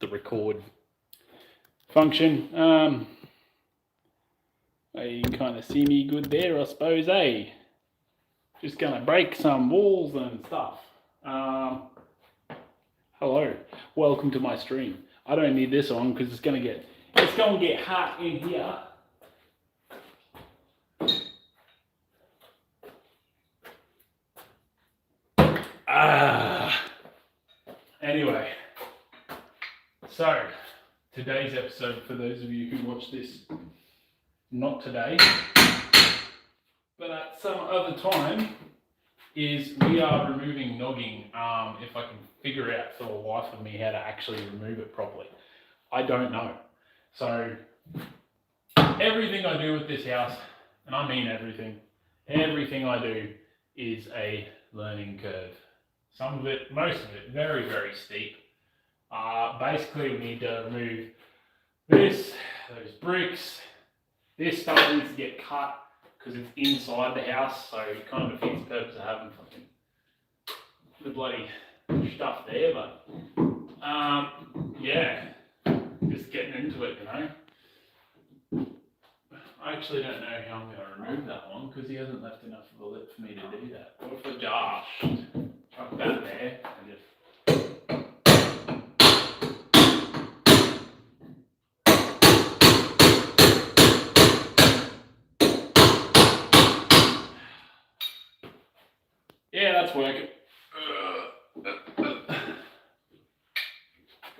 the record function. You can kind of see me good there, I suppose, eh? Just gonna break some walls and stuff. Hello, welcome to my stream. I don't need this on because it's gonna get hot in here. Anyway, so today's episode, for those of you who watch this not today, but at some other time, is we are removing nogging. If I can figure out for the life of me how to actually remove it properly. I don't know. So everything I do with this house, and I mean everything I do is a learning curve. Some of it, most of it, very, very steep. Basically, we need to remove this, those bricks. This stuff needs to get cut because it's inside the house, so it kind of defeats the purpose of having fucking the bloody stuff there. But yeah, just getting into it, you know. I actually don't know how I'm going to remove that one because he hasn't left enough of a lip for me to do that. What if I just chuck that there and just... Yeah, that's working. Got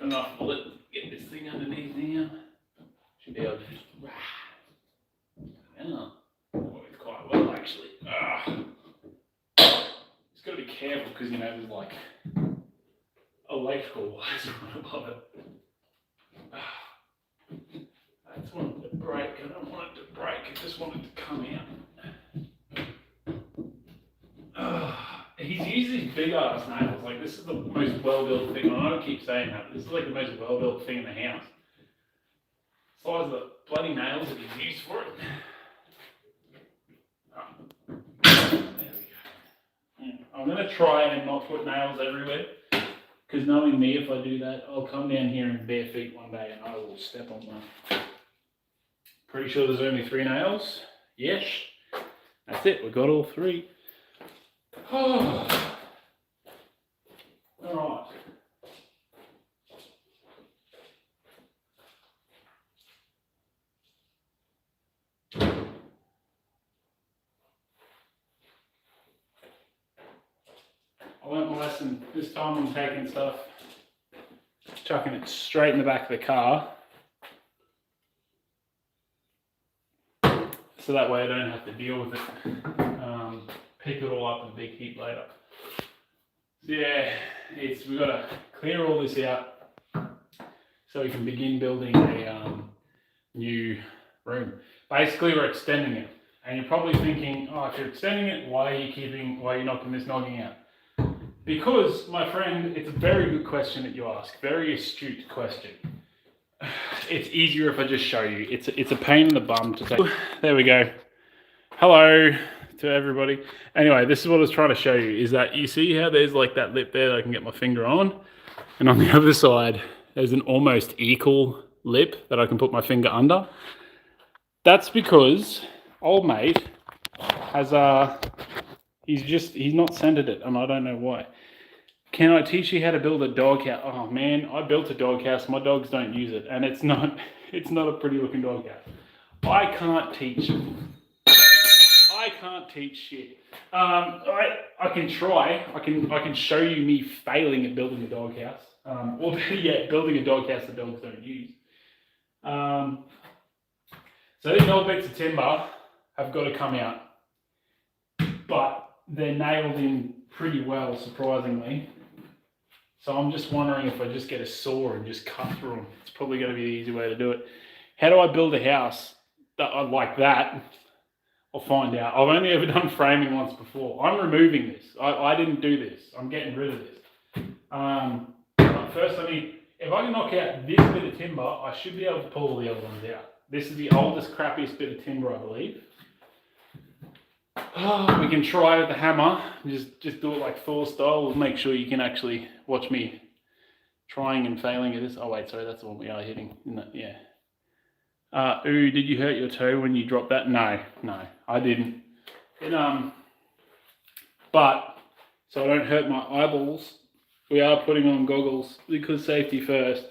enough of a lip to get this thing underneath now. Should be able to just... Yeah, worked quite well actually. Just got to be careful because, you know, there's like electrical wires right above it. I just wanted it to break. I don't want it to break. I just want it to come out. He's used these big ass nails. Like, this is the most well-built thing. I know I keep saying that, but this is like the most well-built thing in the house. The size of the bloody nails that he's used for it. I'm going to try and not put nails everywhere, because knowing me, if I do that, I'll come down here in bare feet one day and I will step on one. Pretty sure there's only 3 nails. Yes, that's it. We got all 3. Oh. All right. I learned my lesson. This time I'm taking stuff, chucking it straight in the back of the car. So that way I don't have to deal with it. Pick it all up in a big heap later. So yeah, we've got to clear all this out so we can begin building a new room. Basically, we're extending it. And you're probably thinking, oh, if you're extending it, why are you knocking this nogging out? Because, my friend, it's a very good question that you ask. Very astute question. It's easier if I just show you. It's a pain in the bum to say. There we go. Hello to everybody. Anyway, this is what I was trying to show you, is that you see how there's like that lip there that I can get my finger on? And on the other side, there's an almost equal lip that I can put my finger under. That's because old mate has he's not centered it, and I don't know why. Can I teach you how to build a doghouse? Oh man, I built a doghouse. My dogs don't use it, and it's not a pretty looking doghouse. I can't teach shit. I can try. I can show you me failing at building a doghouse, or better yet, building a doghouse that dogs don't use. So these old bits of timber have got to come out, but they're nailed in pretty well, surprisingly. So I'm just wondering if I just get a saw and just cut through them. It's probably going to be the easy way to do it. How do I build a house like that? I'll find out. I've only ever done framing once before. I'm removing this. I didn't do this. I'm getting rid of this. But first if I can knock out this bit of timber, I should be able to pull all the other ones out. This is the oldest, crappiest bit of timber, I believe. We can try with the hammer. Just do it like Thor style. We'll make sure you can actually watch me trying and failing at this. Oh wait, sorry, that's the one we are hitting. Isn't it? Yeah. Ooh, did you hurt your toe when you dropped that? No, I didn't. But so I don't hurt my eyeballs, we are putting on goggles because safety first.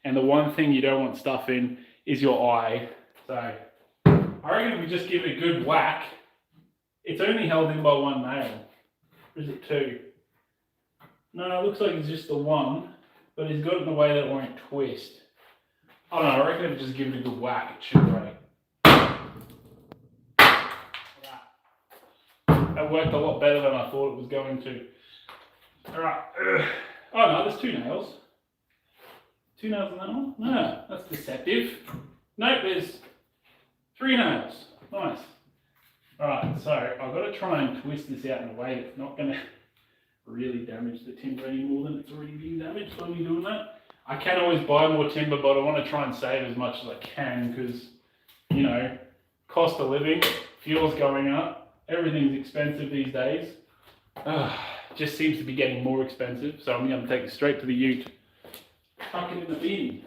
And the one thing you don't want stuff in is your eye. So I reckon if we just give it a good whack, it's only held in by one nail. Or is it two? No, it looks like it's just the one, but he's got it in a way that it won't twist. I don't know, I reckon if we just give it a good whack, it should break. That worked a lot better than I thought it was going to. Alright. Oh no, there's two nails. Two nails on that one? No, that's deceptive. Nope, there's three nails. Nice. Alright, so I've got to try and twist this out in a way that's not going to really damage the timber any more than it's already been damaged by me doing that. I can always buy more timber, but I want to try and save as much as I can because, you know, cost of living, fuel's going up, everything's expensive these days. Just seems to be getting more expensive, so I'm going to take it straight to the ute. Chuck it in the bin.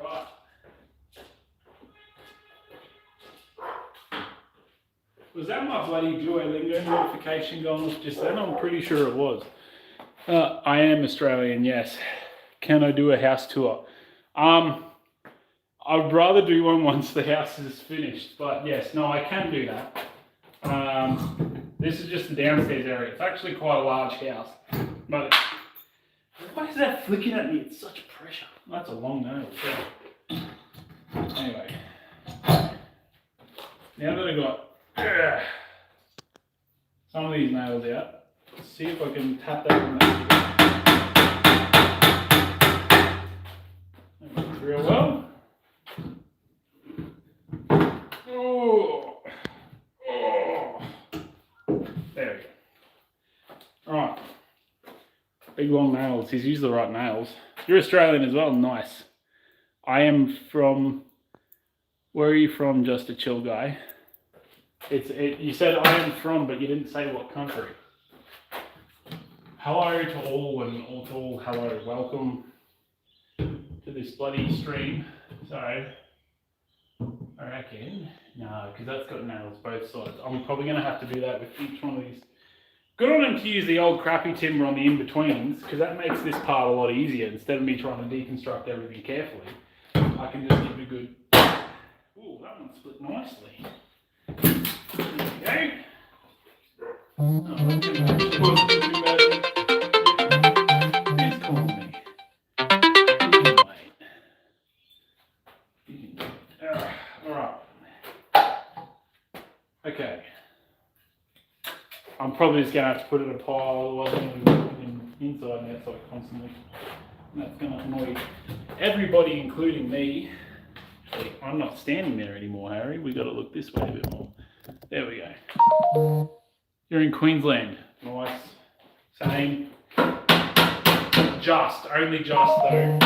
Right. Was that my bloody Duolingo notification going off just then? I'm pretty sure it was. I am Australian, yes. Can I do a house tour? I'd rather do one once the house is finished, but yes, no, I can do that. This is just the downstairs area. It's actually quite a large house, but why is that flicking at me? It's such pressure. That's a long nail. Anyway, now that I got some of these nails out, let's see if I can tap that on that. That works real well. There we go. Alright. Big long nails. He's used the right nails. You're Australian as well? Nice. I am from... Where are you from, just a chill guy? You said I am from, but you didn't say what country. Hello to all and all to all. Hello. Welcome to this bloody stream. So... I reckon, no, because that's got nails both sides. I'm probably going to have to do that with each one of these. Good on them to use the old crappy timber on the in-betweens, because that makes this part a lot easier. Instead of me trying to deconstruct everything carefully, I can just give it a good... Ooh, that one split nicely. There we go. Oh, that actually wasn't too bad. It's calling me. Alright. Okay. I'm probably just going to have to put it in a pile, otherwise I'm going to be looking inside and outside constantly. And that's going to annoy everybody, including me. Actually, I'm not standing there anymore, Harry. We've got to look this way a bit more. There we go. You're in Queensland. Nice. Same. Just. Only just, though.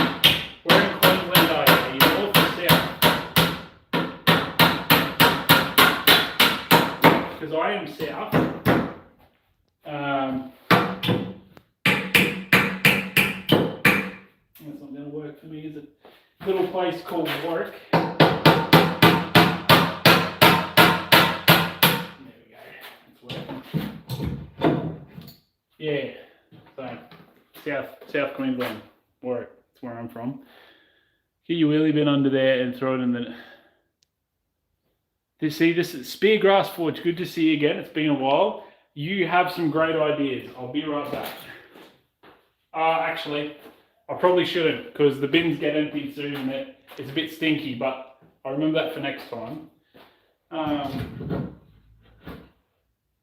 Where in Queensland are you? Are you north or south? Because I am south. That's not going to work for me, is it? Little place called Warwick. There we go. It's working. Yeah. So, South Queensland, Warwick. That's where I'm from. Get your wheelie bin under there and throw it in the... This is Spear Grass Forge. Good to see you again. It's been a while. You have some great ideas. I'll be right back. Actually, I probably shouldn't because the bins get emptied soon and it's a bit stinky, but I'll remember that for next time.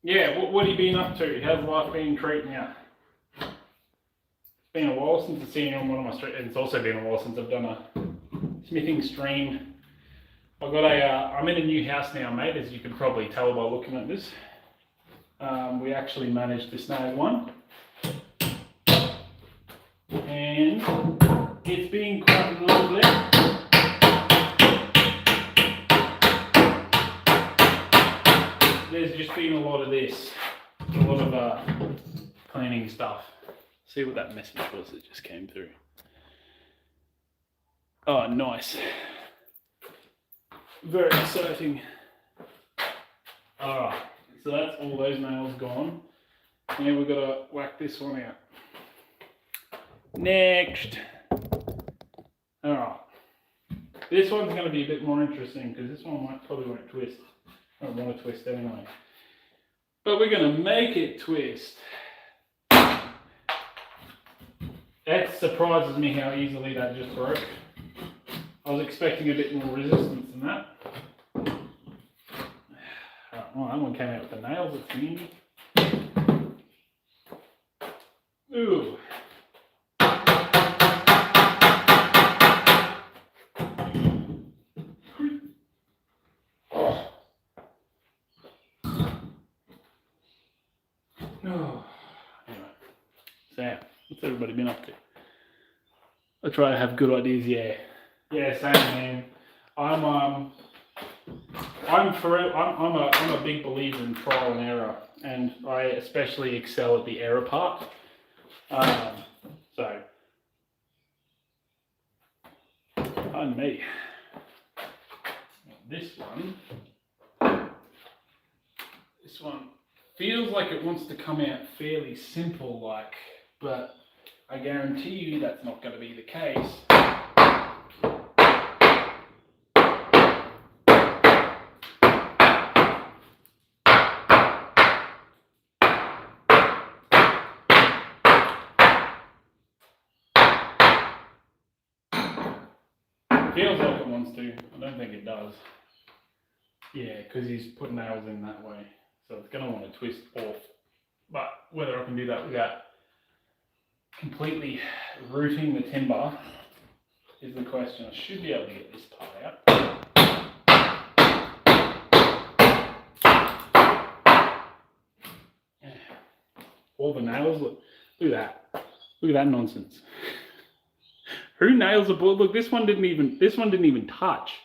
Yeah, what have you been up to? How's life been treating you? It's been a while since I've seen you on one of my streams, and it's also been a while since I've done a smithing stream. I'm in a new house now, mate, as you can probably tell by looking at this. We actually managed to snag one. And it's been quite lovely. there's just been a lot of this, a lot of cleaning stuff. See what that message was that just came through. Oh, nice. Very exciting. Alright, so that's all those nails gone. Now we've got to whack this one out. Next. Alright. This one's going to be a bit more interesting because this one probably won't twist. I don't want to twist anyway. But we're going to make it twist. That surprises me how easily that just broke. I was expecting a bit more resistance than that. Oh, that one came out with the nails, it's handy. Ooh. Oh. Oh. Anyway. So, what's everybody been up to? I try to have good ideas, yeah. Yeah, same man. I'm a big believer in trial and error, and I especially excel at the error part. So, pardon me. This one feels like it wants to come out fairly simple, like, but I guarantee you that's not going to be the case. Feels like it wants to. I don't think it does. Yeah, because he's put nails in that way. So it's going to want to twist off. But whether I can do that without completely rooting the timber is the question. I should be able to get this part out. All the nails, look at that. Look at that nonsense. Who nails a board? Look, this one didn't even touch.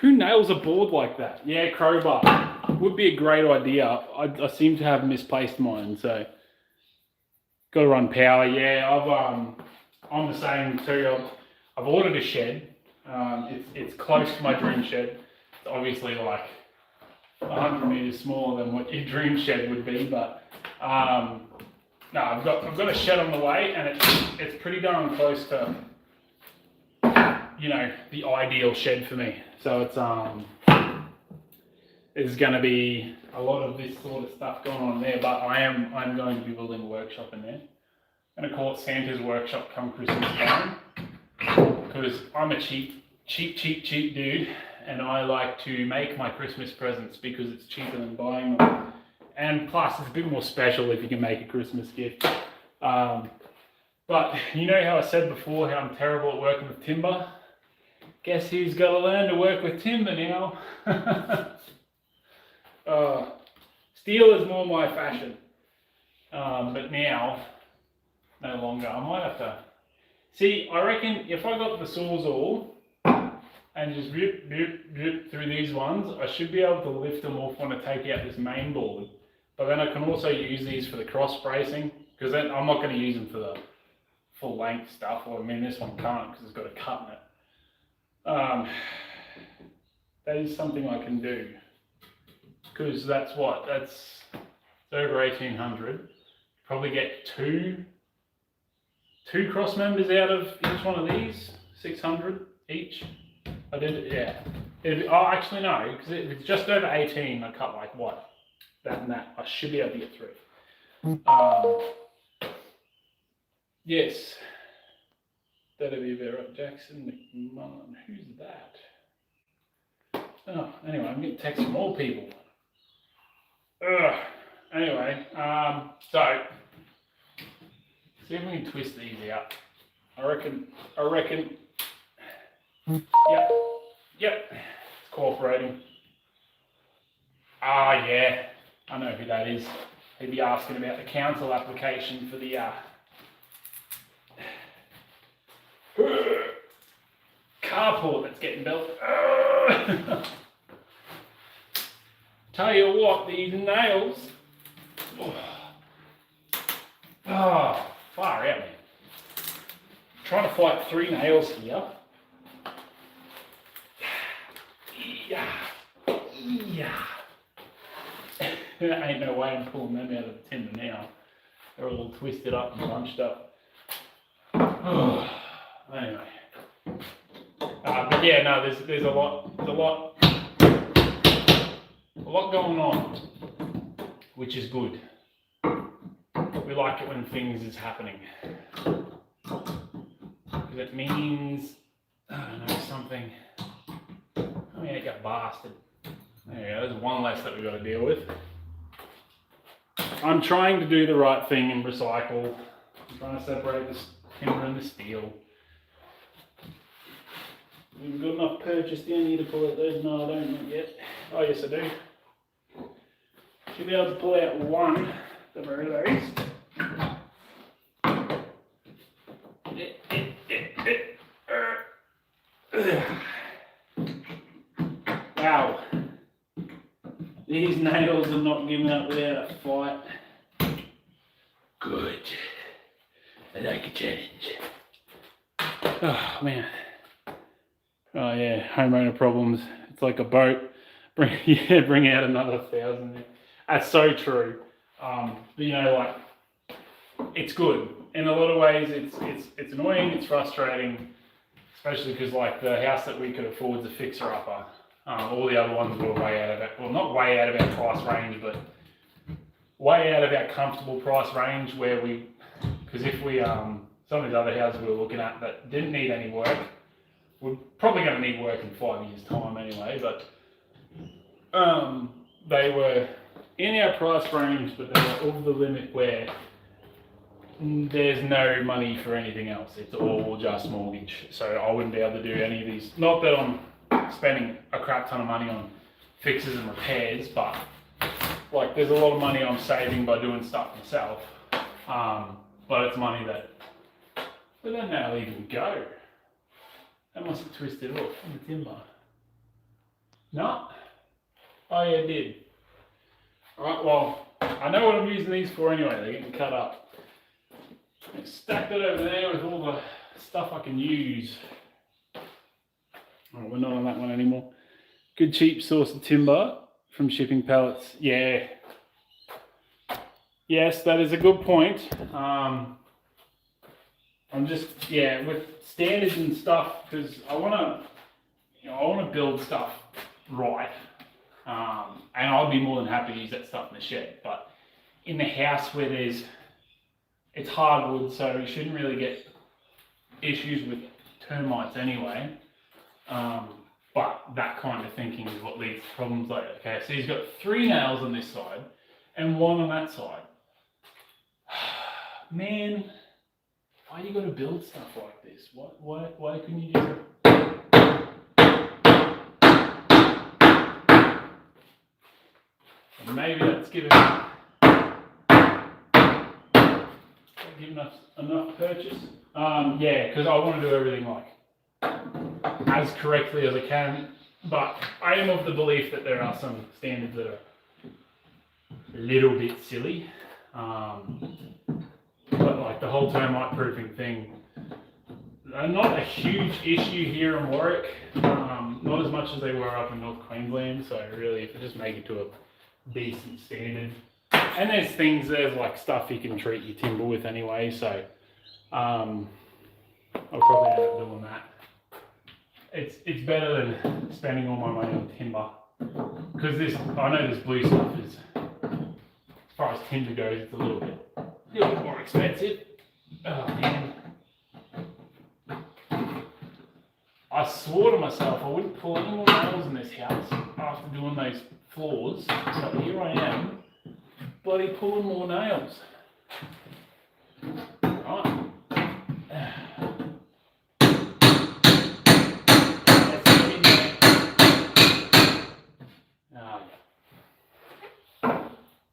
Who nails a board like that? Yeah, crowbar. Would be a great idea. I seem to have misplaced mine, so got to run power. Yeah, I'm the same too. I've ordered a shed. It's close to my dream shed. It's obviously like 100 meters smaller than what your dream shed would be, but no, I've got a shed on the way, and it's pretty darn close to, you know, the ideal shed for me. So there's going to be a lot of this sort of stuff going on there, but I'm going to be building a workshop in there. I'm going to call it Santa's Workshop come Christmas time, because I'm a cheap dude, and I like to make my Christmas presents because it's cheaper than buying them. And plus, it's a bit more special if you can make a Christmas gift. But you know how I said before how I'm terrible at working with timber? Guess who's got to learn to work with timber now? Steel is more my fashion. But now, no longer. I might have to... See, I reckon if I got the Sawzall and just rip through these ones, I should be able to lift them off when I take out this main board. But then I can also use these for the cross bracing, because then I'm not going to use them for the full length stuff. Or I mean, this one can't because it's got a cut in it. That is something I can do, because that's over 1800. Probably get two cross members out of each one of these, 600 each. I did it, yeah. Oh, actually no, because if it's just over 18, I cut like what? That and that. I should be able to get through. Yes. That'll be better up. Jackson McMullen. Who's that? Oh, anyway, I'm getting texts from all people. Anyway, so see if we can twist these out. I reckon. Yep. It's cooperating. Ah, yeah. I know who that is. He'd be asking about the council application for the carport that's getting built. Tell you what, these nails. Oh, far out, man. Trying to fight 3 nails here. Yeah. There ain't no way I'm pulling them out of the timber now. They're all twisted up and bunched up. Anyway. But yeah, no, there's a lot going on, which is good. We like it when things is happening. Because it means, I don't know, something. Oh yeah, it got blasted. There you go, there's one less that we've got to deal with. I'm trying to do the right thing and recycle. I'm trying to separate the timber and the steel. We've got enough purchase down here to pull out those. No, I don't, not yet. Oh yes, I do. Should be able to pull out one of those. Wow. These nails are not giving up without a fight. Good. I like a challenge. Oh man. Oh yeah, homeowner problems. It's like a boat. Bring out another 1,000. That's so true. But you know, like, it's good. In a lot of ways, it's annoying, it's frustrating, especially because like the house that we could afford is a fixer-upper. All the other ones were way out of it. Well, not way out of our price range, but way out of our comfortable price range where we, because if we, some of these other houses we were looking at that didn't need any work, we're probably going to need work in 5 years' time anyway, but they were in our price range, but they were over the limit where there's no money for anything else. It's all just mortgage. So I wouldn't be able to do any of these. Not that I'm spending a crap ton of money on fixes and repairs, but like there's a lot of money I'm saving by doing stuff myself. But it's money that, where did that nail even go? That must have twisted off in the timber. No? Oh yeah, it did. Alright, well, I know what I'm using these for anyway. They're getting cut up. I stacked it over there with all the stuff I can use. Oh, we're not on that one anymore. Good cheap source of timber from shipping pallets. Yeah. Yes, that is a good point. I'm just, yeah, with standards and stuff, because I want to build stuff right. And I'll be more than happy to use that stuff in the shed. But in the house where it's hardwood, so you shouldn't really get issues with termites anyway. But that kind of thinking is what leads to problems later. Okay, so he's got 3 nails on this side and 1 on that side. Man, why you got to build stuff like this? Why couldn't you just... Maybe that's giving us enough purchase. Yeah, because I want to do everything like as correctly as I can, but I am of the belief that there are some standards that are a little bit silly. But like the whole termite proofing thing, not a huge issue here in Warwick, not as much as they were up in North Queensland, so really if you just make it to a decent standard. And there's like stuff you can treat your timber with anyway, so I'll probably end up doing that. It's better than spending all my money on timber, because I know this blue stuff is, as far as timber goes, it's a little bit more expensive. Oh man. I swore to myself I wouldn't pull any more nails in this house after doing those floors, but here I am, bloody pulling more nails. Right.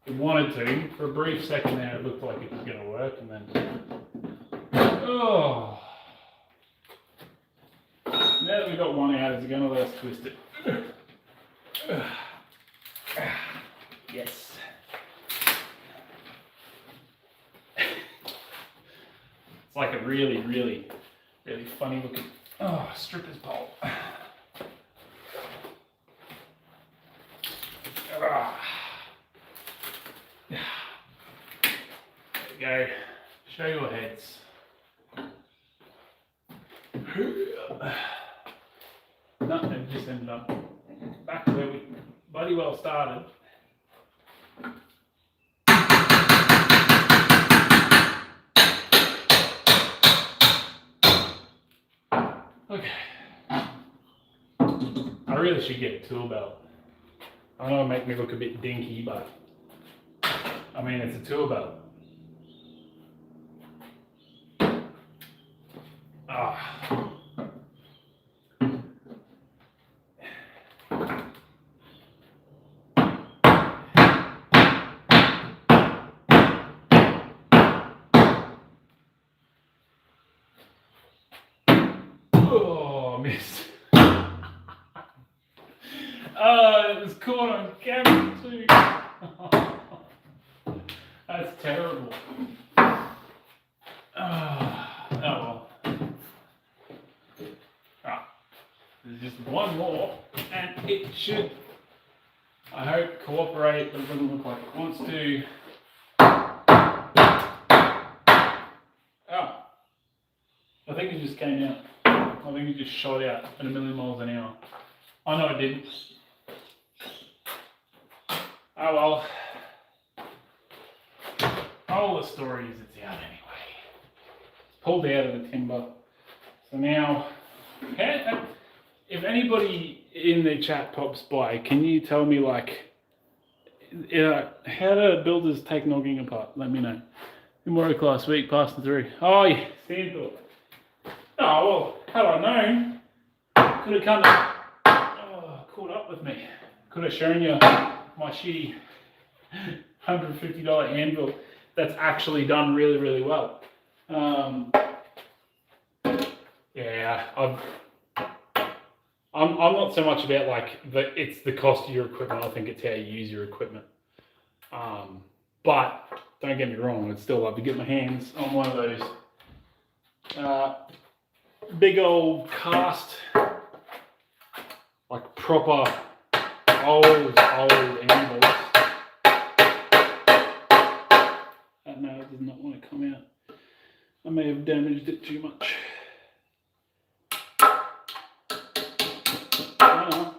It wanted to. For a brief second there, it looked like it was going to work, and then... Oh! Now that we've got one out, is it going to let us twist it? really, really, really funny looking. Oh, stripper's pole. There you go. Show your heads. Nothing, just ended up back to where we bloody well started. Okay. I really should get a tool belt. I know it'll make me look a bit dinky, but I mean, it's a tool belt. Ah. Oh, missed. Oh, it was caught on camera too. That's terrible. Oh well. Ah, there's just one more, and it should, I hope, cooperate, but it doesn't look like it wants to. Oh, I think it just came out. I think it just shot out at 1,000,000 miles an hour. Oh no, it didn't. Oh well. All the story is it's out anyway. It's pulled out of the timber. So now, if anybody in the chat pops by, can you tell me like, how do builders take nogging apart? Let me know. In work last week, passing through. Oh yeah, Sandor. Oh well, had I known, could have come caught up with me. Could have shown you my shitty $150 anvil that's actually done really, really well. Yeah, I'm not so much about like it's the cost of your equipment. I think it's how you use your equipment. But don't get me wrong, I'd still love to get my hands on one of those big old cast, like proper old anvils. No, it does not want to come out. I may have damaged it too much. A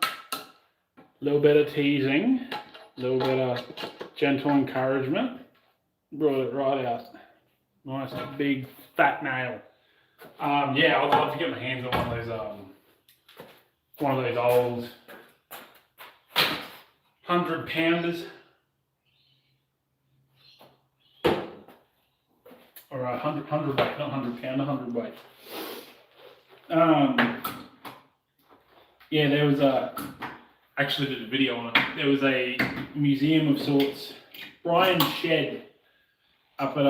little bit of teasing, a little bit of gentle encouragement. Brought it right out. Nice big fat nail. Yeah, I'd love to get my hands on one of those old 100-pounders. Or 100 weight, not 100 pound, 100 weight. Yeah, there was actually did a video on it. There was a museum of sorts, Brian Shed, up at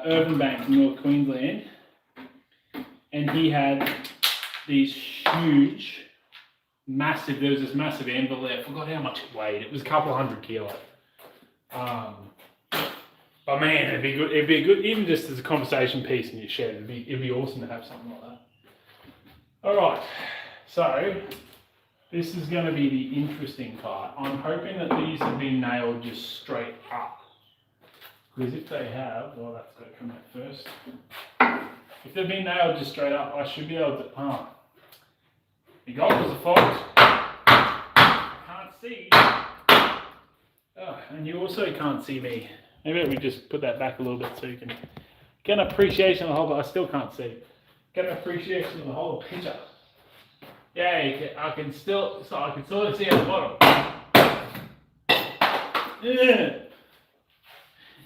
Irvanbank in North Queensland, and he had these huge, massive. There was this massive anvil there. I forgot how much it weighed. It was a couple of 100 kilos. But man, it'd be good. It'd be good, even just as a conversation piece in your shed. It'd be awesome to have something like that. All right, so this is going to be the interesting part. I'm hoping that these have been nailed just straight up, because if they have, well, that's got to come out first. If they've been nailed just straight up, I should be able to. The goggles are fogged. Can't see. Oh, and you also can't see me. Maybe we just put that back a little bit so you can get an appreciation of the whole, but I still can't see. Get an appreciation of the whole picture. Yeah, I can sort of see at the bottom. Yeah.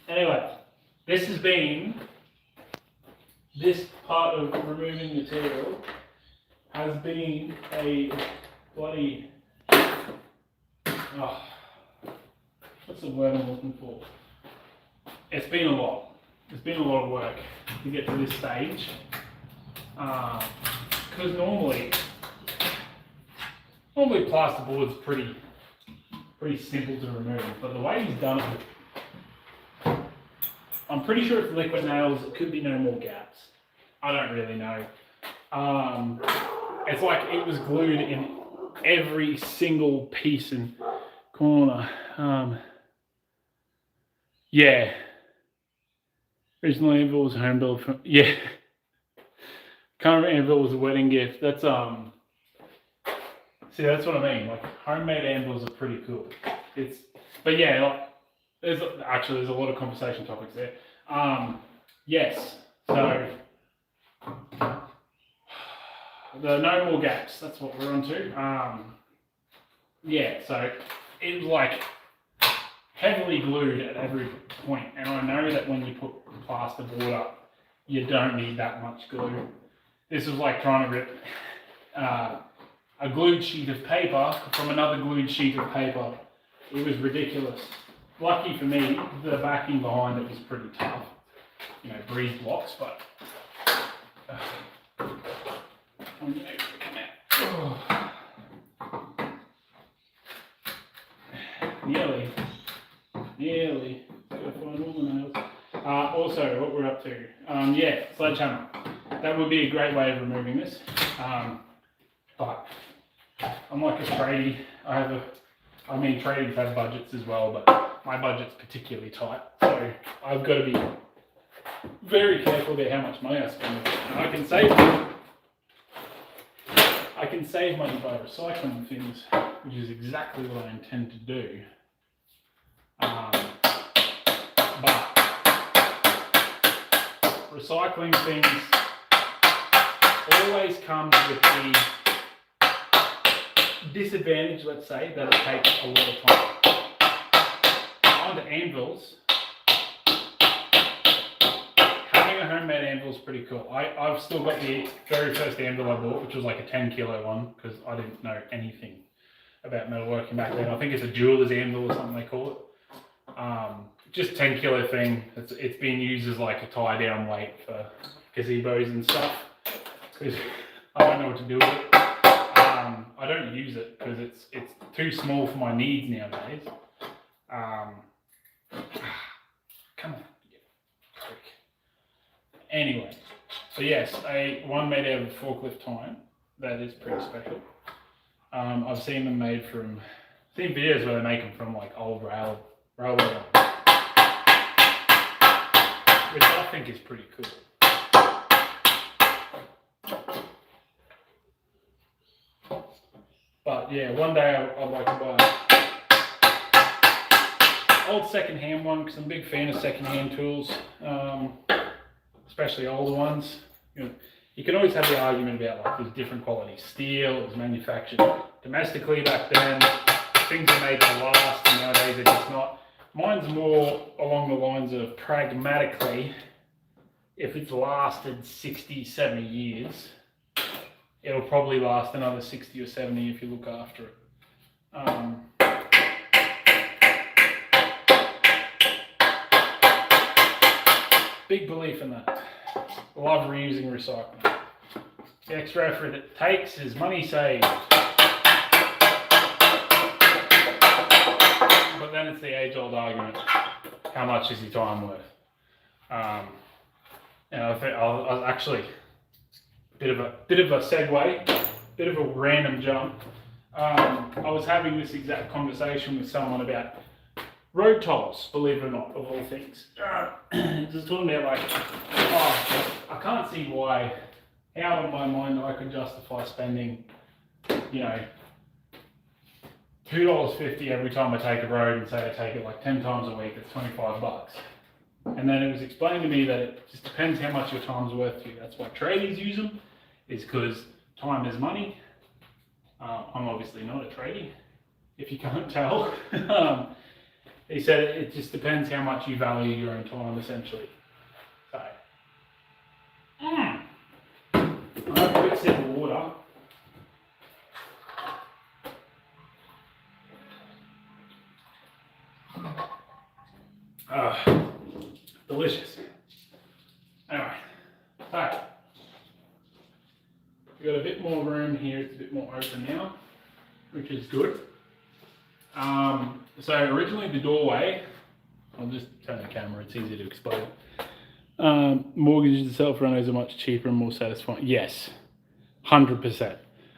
Anyway, this part of removing material has been a bloody, what's the word I'm looking for? It's been a lot. It's been a lot of work to get to this stage. Because normally plasterboard's pretty simple to remove, but the way he's done it, I'm pretty sure it's liquid nails. It could be no more gaps. I don't really know. It's like it was glued in every single piece and corner. Yeah. Original anvil was home built from, yeah. Current anvil was a wedding gift. That's, see, that's what I mean. Like, homemade anvils are pretty cool. But yeah, like, there's a lot of conversation topics there. Yes, so, the no more gaps, that's what we're on to. Yeah, so it was like heavily glued at every point, and I know that when you put plasterboard up, you don't need that much glue. This was like trying to rip a glued sheet of paper from another glued sheet of paper. It was ridiculous. Lucky for me, the backing behind it was pretty tough. You know, breeze blocks, but Nearly. Gotta find all the nails. Also, what we're up to. Yeah, sledgehammer. That would be a great way of removing this. But I'm like a tradie. Tradies have budgets as well, but my budget's particularly tight. So I've got to be very careful about how much money I spend. And I can save money by recycling things, which is exactly what I intend to do. But recycling things always comes with the disadvantage, let's say, that it takes a lot of time. On to anvils. Having a homemade anvil is pretty cool. I've still got the very first anvil I bought, which was like a 10 kilo one, because I didn't know anything about metalworking back then. I think it's a jeweler's anvil or something they call it. Just 10 kilo thing. It's being used as like a tie down weight for gazebos and stuff, because I don't know what to do with it. I don't use it because it's too small for my needs nowadays. Come on, prick. Anyway, so yes, one made out of forklift tine. That is pretty special. I've seen them made from, seen videos where they make them from like old railway lines, which I think is pretty cool. But yeah, one day I'd like to buy an old second-hand one, because I'm a big fan of second-hand tools, especially older ones. You can always have the argument about like there's different quality steel, it was manufactured domestically back then, things are made to last, and nowadays they're just not. Mine's more along the lines of pragmatically, if it's lasted 60, 70 years, it'll probably last another 60 or 70 if you look after it. Big belief in that. Love reusing, recycling. The extra effort it takes is money saved. But then it's the age-old argument: how much is your time worth? I was actually bit of a segue, bit of a random jump. I was having this exact conversation with someone about road tolls, believe it or not, of all things. Just talking about like, I can't see why, how in my mind I could justify spending, $2.50 every time I take a road, and say I take it like 10 times a week, it's $25. And then it was explained to me that it just depends how much your time's worth to you. That's why tradies use them, is because time is money. I'm obviously not a tradie, if you can't tell. He said it just depends how much you value your own time, essentially. So, I'll have a quick sip of water. Delicious. Anyway, so we've got a bit more room here, it's a bit more open now, which is good. So originally the doorway, I'll just turn the camera, it's easier to explain. Mortgages and self-renos are much cheaper and more satisfying. Yes, 100%.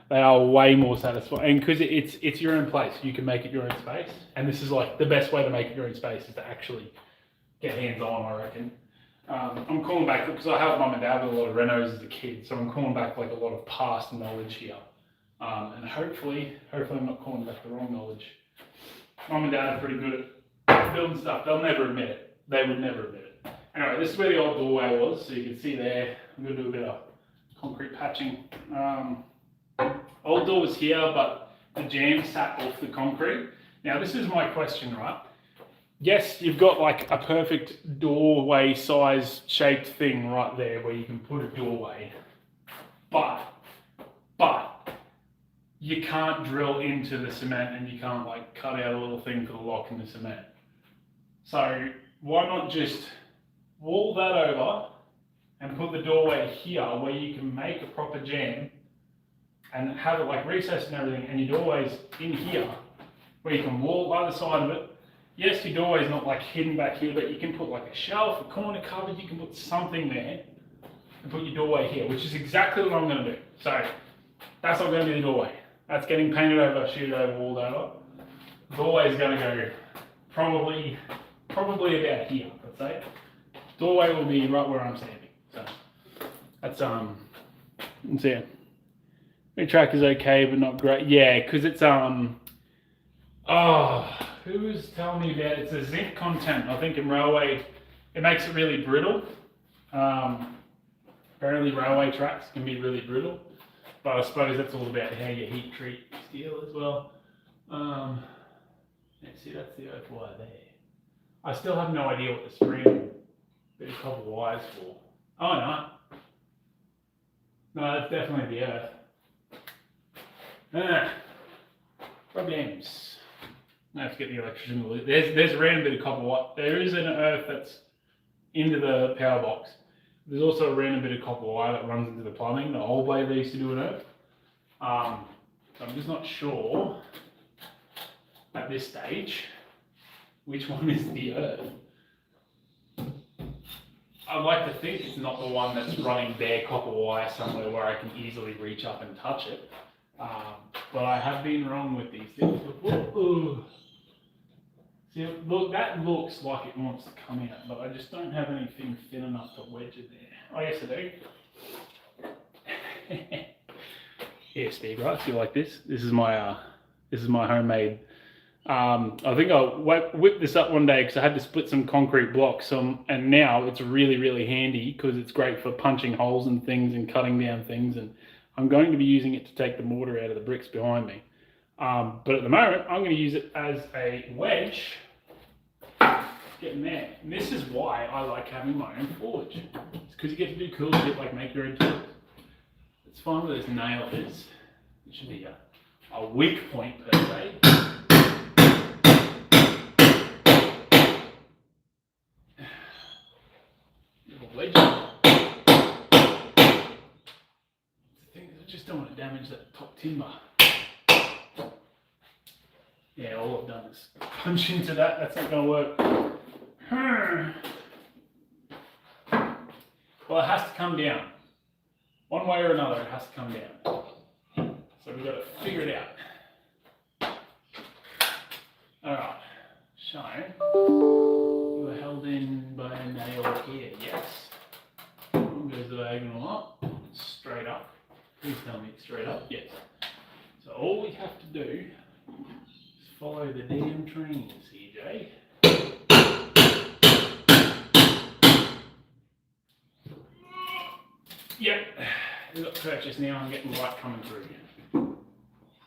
They are way more satisfying, and because it's your own place, you can make it your own space. And this is like the best way to make it your own space is to actually get hands-on, I reckon. I'm calling back because I helped mum and dad with a lot of renos as a kid, so I'm calling back like a lot of past knowledge here, and hopefully I'm not calling back the wrong knowledge. Mum and dad are pretty good at building stuff. They'll never admit it. They would never admit it. Anyway, this is where the old doorway was, so you can see there. I'm going to do a bit of concrete patching. Old door was here, but the jam sat off the concrete. Now, this is my question, right? Yes, you've got like a perfect doorway size shaped thing right there where you can put a doorway, but you can't drill into the cement and you can't like cut out a little thing for the lock in the cement. So why not just wall that over and put the doorway here where you can make a proper jam and have it like recessed and everything, and your doorway's in here where you can wall either side of it. Yes, your doorway's not like hidden back here, but you can put like a shelf, a corner cupboard, you can put something there and put your doorway here, which is exactly what I'm going to do. So that's not going to be the doorway. That's getting painted over, sheeted over, walled over. The doorway is going to go probably about here, let's say. Doorway will be right where I'm standing. So that's let's see. The track is okay, but not great. Yeah, because it's who was telling me about it? It's a zinc content. I think in railway, it makes it really brittle. Apparently railway tracks can be really brittle, but I suppose that's all about how you heat treat steel as well. Let's see, that's the earth wire there. I still have no idea what the screen bit of copper wire's for. Oh no. No, that's definitely the earth. Problems. I have to get the electrician to look. There's a random bit of copper wire. There is an earth that's into the power box. There's also a random bit of copper wire that runs into the plumbing, the old way they used to do an earth. So I'm just not sure at this stage which one is the earth. I'd like to think it's not the one that's running bare copper wire somewhere where I can easily reach up and touch it. But I have been wrong with these things before. See, look, that looks like it wants to come out, but I just don't have anything thin enough to wedge it there. Oh, yes, I do. Yeah, Steve, right? Feel like this? This is my homemade. I think I'll whip this up one day because I had to split some concrete blocks, and now it's really, really handy because it's great for punching holes in things and cutting down things, and I'm going to be using it to take the mortar out of the bricks behind me. But at the moment, I'm going to use it as a wedge. Getting there. And this is why I like having my own forge. It's because you get to do cool shit like make your own tools. It's fun where this nail is. It should be a weak point per se. Wedge. The thing is, I just don't want to damage that top timber. Yeah, all I've done is punch into that. That's not going to work. Well, it has to come down. One way or another, it has to come down. So we've got to figure it out. Alright, so you are held in by a nail here, yes. One goes diagonal up, straight up. Please tell me it's straight up, yes. So all we have to do is follow the damn train, CJ. Yep, we've got purchase now. I'm getting light coming through.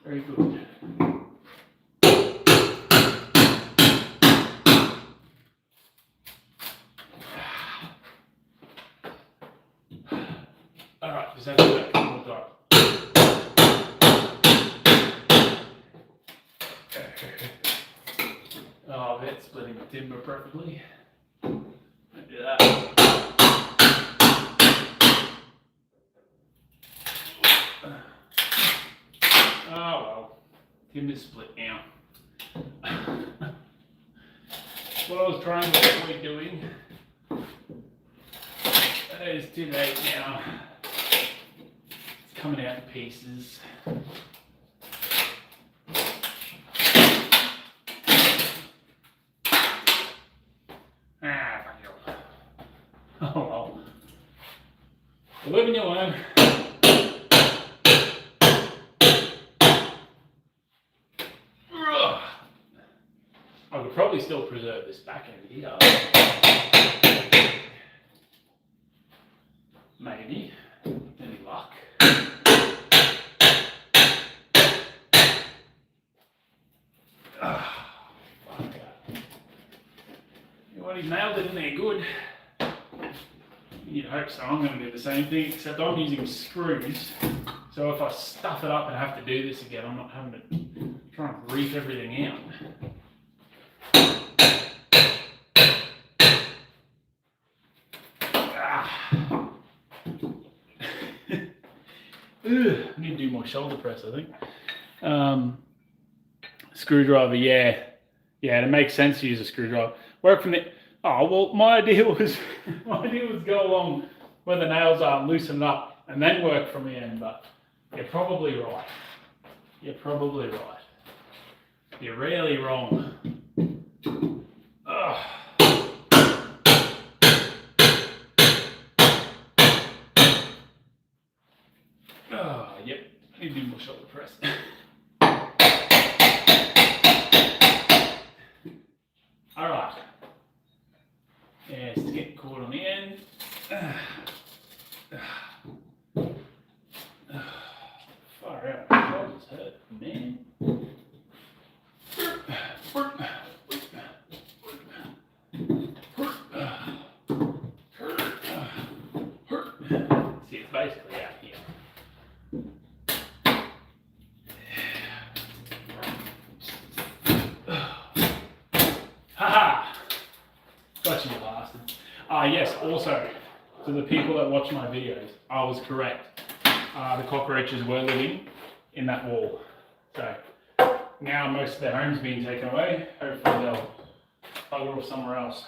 Very good. Alright, just have to do that one more time. Oh, that's splitting the timber perfectly. Don't do that. Oh well, timber's split now. What I was trying to avoid doing It's too late now. It's coming out in pieces. Fuck you. Oh well. You live and you learn. I could probably still preserve this back end here. Maybe. Any luck. You know what, he's nailed it in there good. You'd hope so. I'm going to do the same thing, except I'm using screws. So if I stuff it up and have to do this again, I'm not having to try and reef everything out. I need to do more shoulder press, I think. Screwdriver, yeah, it makes sense to use a screwdriver. Work from the. Oh well, my idea was go along where the nails are, loosen it up, and then work from the end. But you're probably right. You're rarely wrong. Ugh. Yep, I need to do more shoulder press. Alright. Yeah, it's getting caught on the end. Far out, my shoulders hurt, man. See, it's basically out here. Haha! Got you, you bastard. Yes, also, to the people that watch my videos, I was correct. The cockroaches were living in that wall. So, now most of their home's been taken away. Hopefully they'll bugger off somewhere else.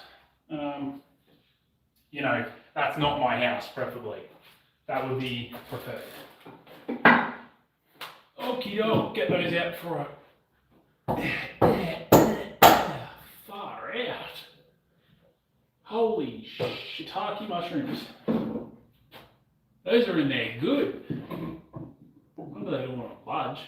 You know, that's not my house, preferably. That would be preferred. Okie doke, get those out for far out. Holy shiitake mushrooms. Those are in there good. I wonder they don't want to budge.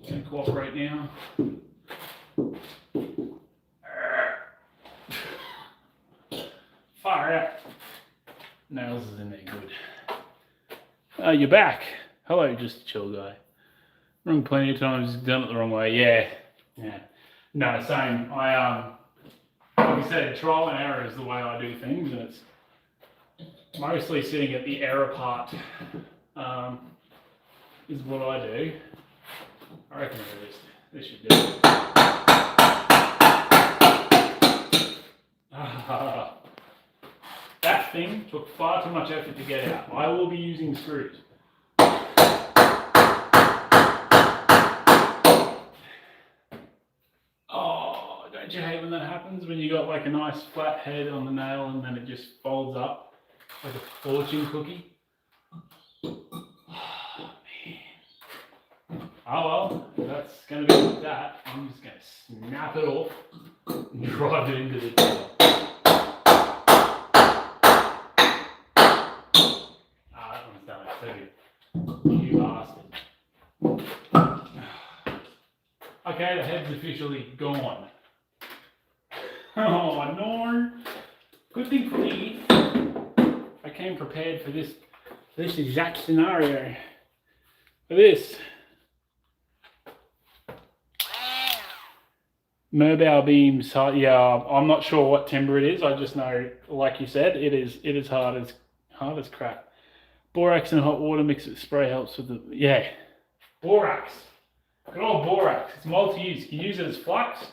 Gonna cooperate now. Far out. Nails is in there good. You're back. Hello, just a chill guy. Wrong plenty of times, done it the wrong way. Yeah. No, same. Like I said, trial and error is the way I do things, and it's mostly sitting at the error part. Is what I do. I reckon this should do it. That thing took far too much effort to get out. I will be using screws. Oh, don't you hate when that happens? When you got like a nice flat head on the nail and then it just folds up like a fortune cookie? Oh well, that's going to be like that. I'm just going to snap it off and drive it into the door. That one's done it too. You bastard. Okay, the head's officially gone. Oh no. Good thing for me, I came prepared for this exact scenario. For this. Mobile beams, yeah, I'm not sure what timber it is. I just know, like you said, it is hard as crap. Borax and hot water mixed with spray helps with the, yeah. Borax. Good old borax. It's multi-use. You can use it as flux.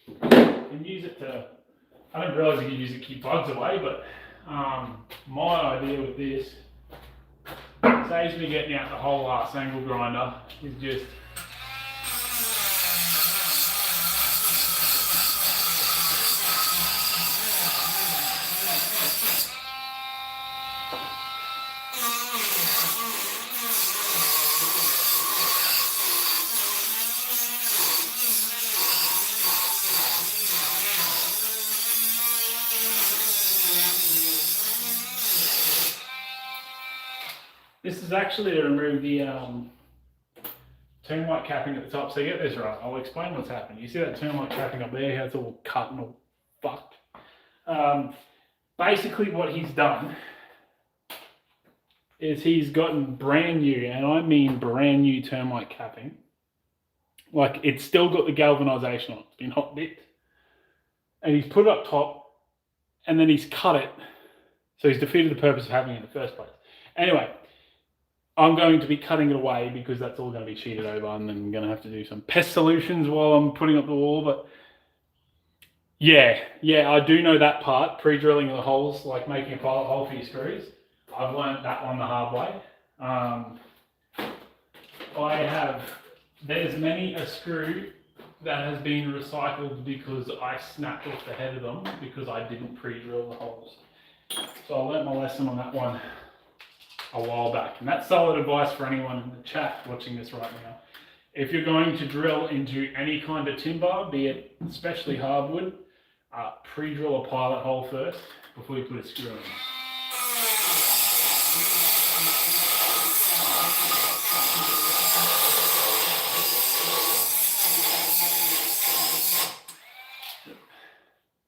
You can use it to, I didn't realise you could use it to keep bugs away, but my idea with this Saves me getting out the whole ass angle grinder. Is just this is actually to remove the termite capping at the top. So you get this right. I'll explain what's happened. You see that termite capping up there? How it's all cut and all fucked. Basically, what he's done is he's gotten brand new, and I mean brand new termite capping. Like, it's still got the galvanization on it. It's been hot dipped. And he's put it up top, and then he's cut it. So he's defeated the purpose of having it in the first place. Anyway, I'm going to be cutting it away because that's all going to be sheeted over, and then I'm going to have to do some pest solutions while I'm putting up the wall. But yeah, I do know that part, pre-drilling the holes, like making a pilot hole for your screws. I've learned that one the hard way. There's many a screw that has been recycled because I snapped off the head of them because I didn't pre-drill the holes. So I learned my lesson on that one a while back. And that's solid advice for anyone in the chat watching this right now. If you're going to drill into any kind of timber, be it especially hardwood, pre-drill a pilot hole first before you put a screw in.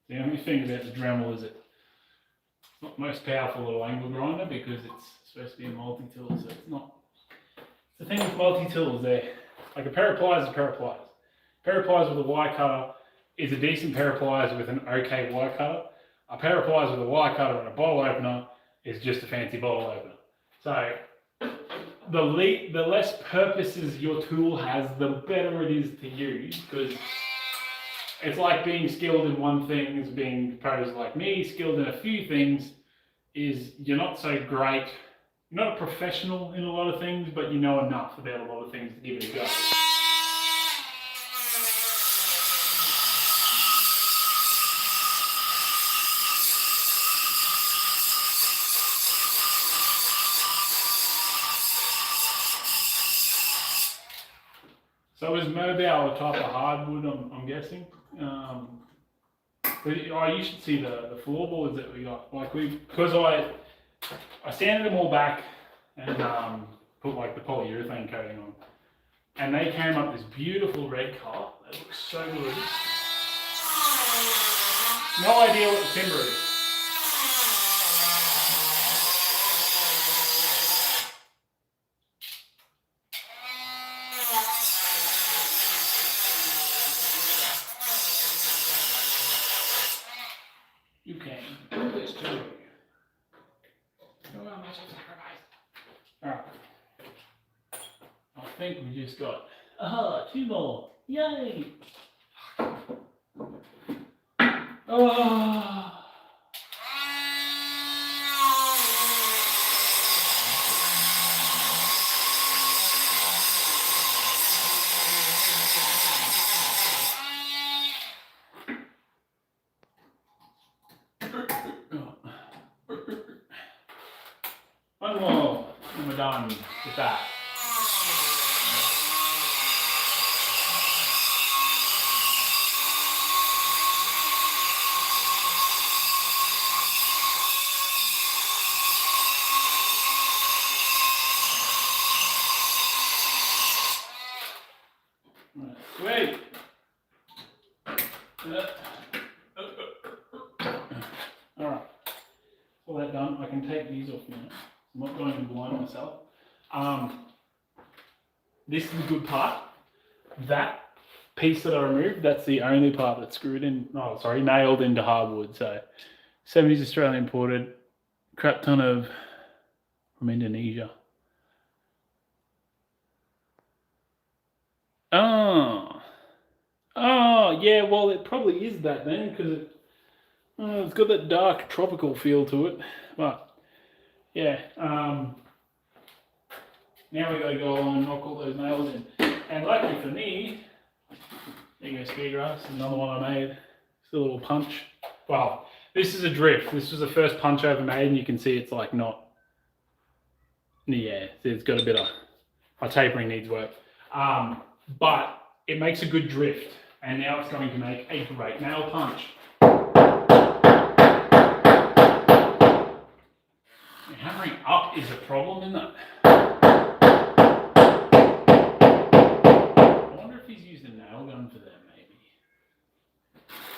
The only thing about the Dremel is it's not the most powerful little angle grinder because it's supposed to be a multi-tool, so it's not. The thing with multi-tools, they're like a pair of pliers is a pair of pliers. A pair of pliers with a wire cutter is a decent pair of pliers with an okay wire cutter. A pair of pliers with a wire cutter and a bottle opener is just a fancy bottle opener. So the less purposes your tool has, the better it is to use, because it's like being skilled in one thing is being pros like me, skilled in a few things is you're not so great. You're not a professional in a lot of things, but you know enough about a lot of things to give it a go. So is mobile a type of hardwood, I'm guessing? You should see the floorboards that we got. Because I sanded them all back and put like the polyurethane coating on. And they came up this beautiful red colour. They look so good. No idea what the timber is. You can do this too. Alright. I think we just got 2 more. Yay! Oh. One more, and we're done with that. Right, sweet. Alright, all that done, I can take these off now. I'm not going to blind myself. This is the good part. That piece that I removed, that's the only part that's nailed into hardwood. So 70s Australian imported, crap ton of from Indonesia. Oh, yeah, well, it probably is that then, because it's got that dark tropical feel to it. But yeah, Now we've got to go along and knock all those nails in. And luckily for me, there you go, Speedgrass, another one I made. It's a little punch. Well, this is a drift. This was the first punch I ever made, and you can see it's like not, yeah, it's got a bit of, my tapering needs work. But it makes a good drift, and now it's going to make a great nail punch. Hammering up is a problem, isn't it? I wonder if he's used a nail gun for that, maybe.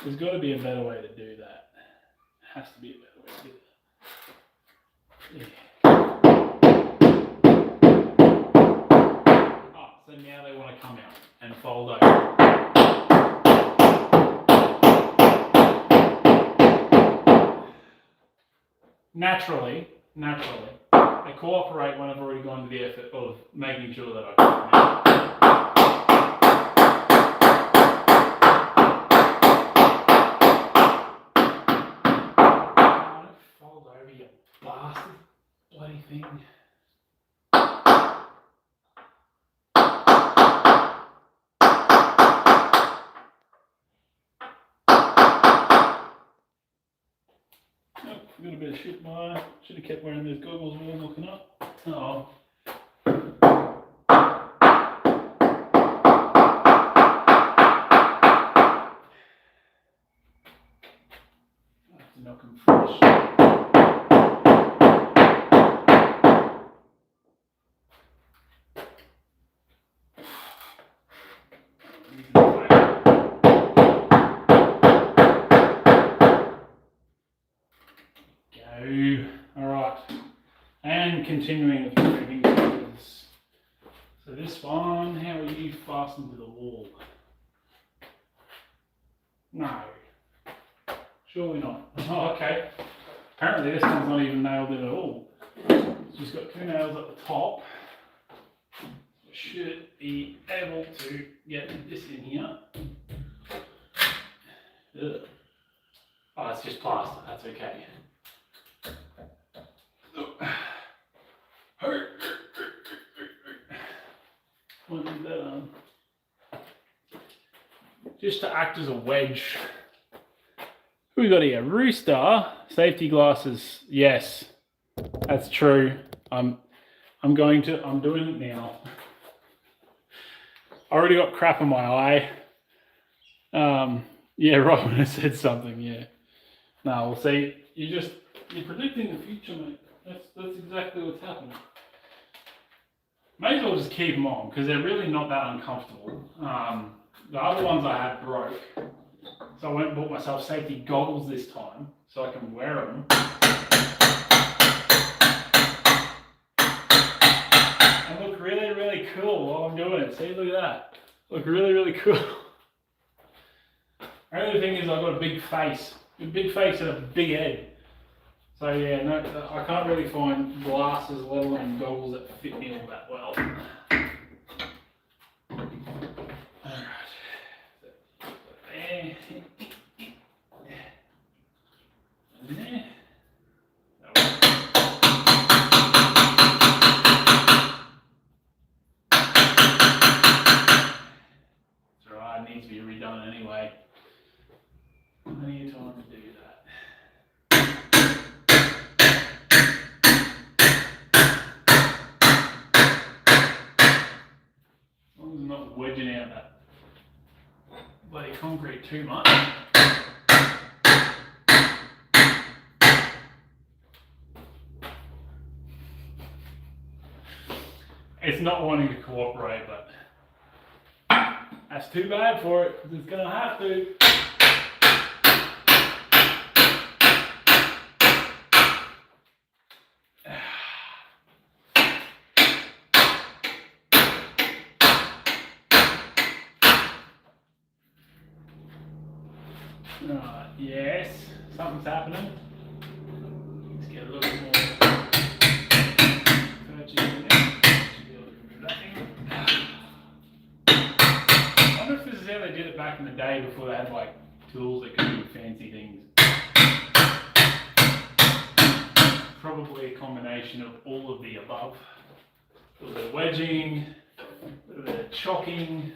There's got to be a better way to do that. Has to be a better way to do that. Yeah. Oh, so now they want to come out and fold over. Naturally, I cooperate when I've already gone to the effort of making sure that I don't fold over, you bastard. Bloody thing. Got a bit of shit by. Should have kept wearing those goggles while I'm looking up. Oh. I have to knock them fresh. Alright, and continuing with moving things. So this one, how are you fastened to the wall? No, surely not. Oh, okay. Apparently this one's not even nailed in at all. It's just got two nails at the top. Should be able to get this in here. Ugh. Oh, it's just plaster, that's okay. What is that on? Just to act as a wedge. Who we got here? Rooster, safety glasses. Yes, that's true. I'm doing it now. I already got crap in my eye. Yeah, Robin has said something, yeah. No, we'll see. You're predicting the future, mate. That's exactly what's happening. May as well just keep them on because they're really not that uncomfortable. The other ones I had broke, so I went and bought myself safety goggles this time so I can wear them. And look really, really cool while I'm doing it. See, look at that. Look really, really cool. The only thing is I've got a big face and a big head. So yeah, no, I can't really find glasses, let alone goggles that fit me all that well. Alright. There. And there. It's alright, it needs to be redone anyway. Plenty of time to do that. Not wedging out that bloody concrete too much. It's not wanting to cooperate, but that's too bad for it because it's going to have to. Yes, something's happening. Let's get a little bit more purchase in there. I wonder if this is how they did it back in the day before they had like tools that could do fancy things. Probably a combination of all of the above. a little bit of wedging, a little bit of chocking.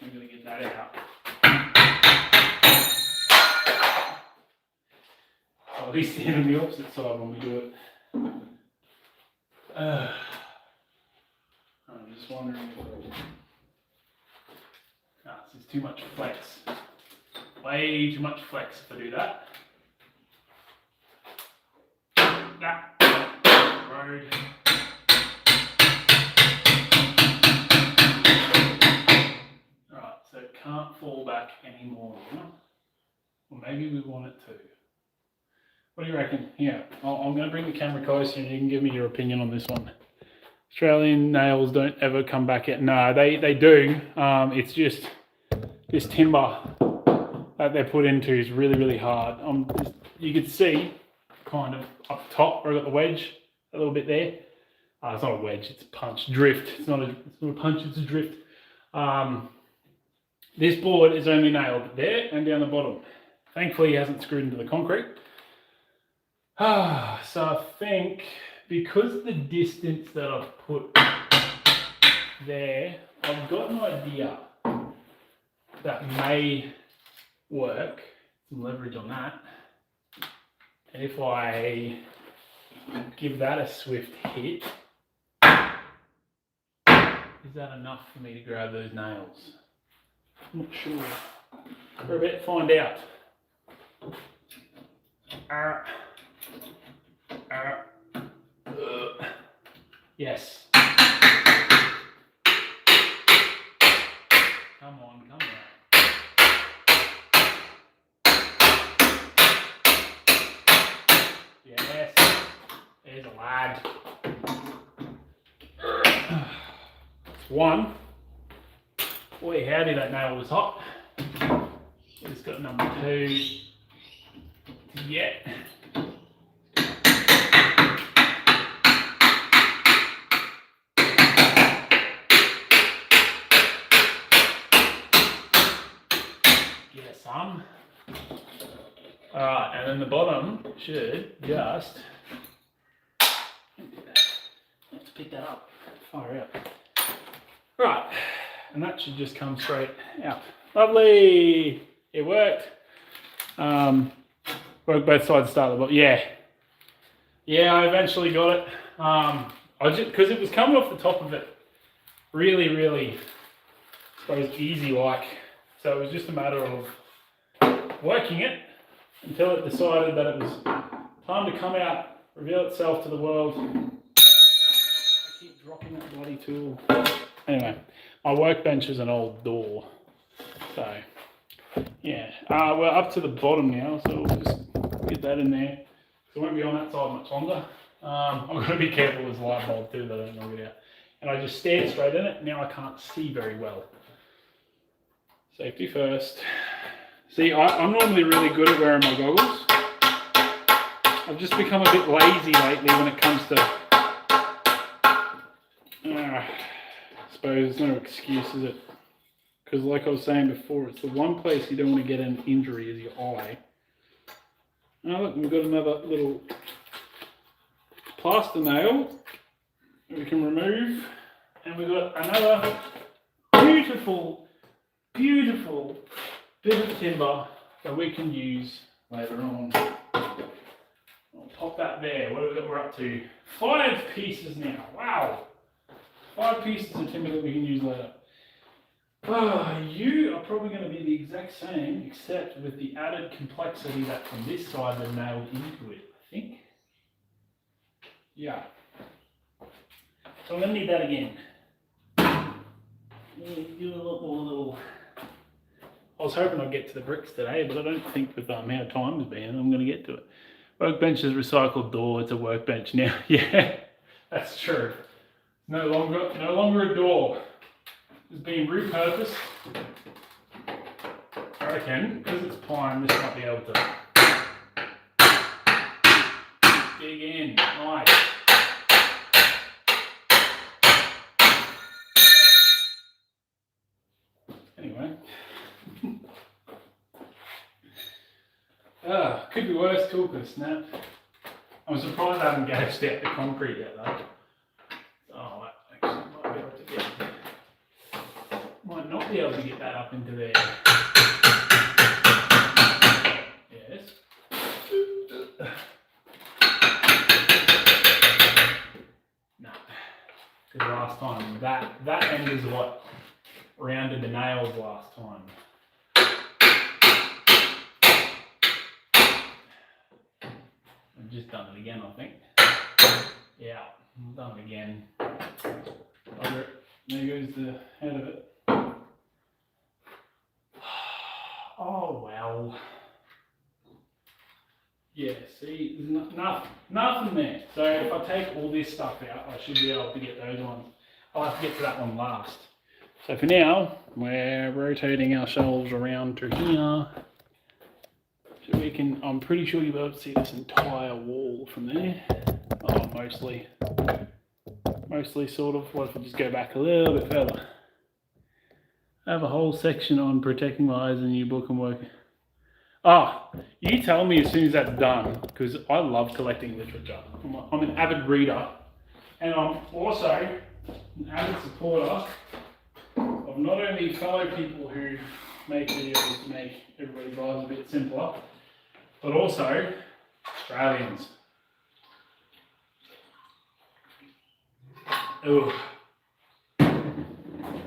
I'm going to get that out. I'll be standing on the opposite side when we do it. I'm just wondering if this is too much flex. Way too much flex if I do that. Road. Alright, so it can't fall back anymore. Or maybe we want it to. What do you reckon? Yeah, I'm going to bring the camera closer and you can give me your opinion on this one. Australian nails don't ever come back at. No, they do. It's just this timber that they're put into is really, really hard. You can see kind of up top where I got the wedge a little bit there. It's not a wedge, it's a punch. Drift. It's not a punch, it's a drift. This board is only nailed there and down the bottom. Thankfully, it hasn't screwed into the concrete. So I think because of the distance that I've put there, I've got an idea that may work. Some leverage on that. And if I give that a swift hit, is that enough for me to grab those nails? I'm not sure. We're about to find out. Yes. Come on, come on. Yes. There's a lad. That's one. Boy, howdy, that nail was hot. Just got number 2 to get. Alright, and then the bottom should just let's pick that up. Far out. Right, and that should just come straight out. Lovely! It worked. Worked both sides to start the bottom. Yeah. Yeah, I eventually got it. Because it was coming off the top of it really, really, I suppose, easy like. So it was just a matter of working it until it decided that it was time to come out, reveal itself to the world. I keep dropping that bloody tool. Anyway, my workbench is an old door. So, yeah. We're up to the bottom now, so we'll just get that in there. So it won't be on that side much longer. I'm going to be careful with the light bulb too, that I don't knock it out. And I just stared straight in it. Now I can't see very well. Safety first. See, I'm normally really good at wearing my goggles. I've just become a bit lazy lately when it comes to... I suppose there's no excuse, is it? Because like I was saying before, it's the one place you don't want to get an injury is your eye. Now look, we've got another little plaster nail that we can remove. And we've got another beautiful, beautiful bit of timber that we can use later on. I'll pop that there. What have we got? We're up to 5 pieces now. Wow! 5 pieces of timber that we can use later. You are probably going to be the exact same, except with the added complexity that from this side they're nailed into it, I think. Yeah. So I'm going to need that again. Do a lot more little... I was hoping I'd get to the bricks today, but I don't think with the amount of time it's been, I'm going to get to it. Workbench is recycled door. It's a workbench now. Yeah, that's true. No longer a door. It's been repurposed. I reckon, because it's pine, this might be able to dig in. Nice. Could be worse, tool could have snapped. I'm surprised I haven't gauged out the concrete yet though. Oh, that actually might be able to get, might not be able to get that up into there. Yes. No. Because last time, that end is what rounded the nails last time. I've just done it again, I think. Yeah, I've done it again. There goes the head of it. Oh well. Yeah, see, there's nothing there. So if I take all this stuff out, I should be able to get those ones. I'll have to get to that one last. So for now, we're rotating our shelves around to here. So we can, I'm pretty sure you'll be able to see this entire wall from there. Oh, mostly sort of. What if I just go back a little bit further? I have a whole section on protecting my eyes in your book and work. Ah, you tell me as soon as that's done, because I love collecting literature. I'm an avid reader, and I'm also an avid supporter of not only fellow people who make videos to make everybody's lives a bit simpler, but also Australians. Ugh.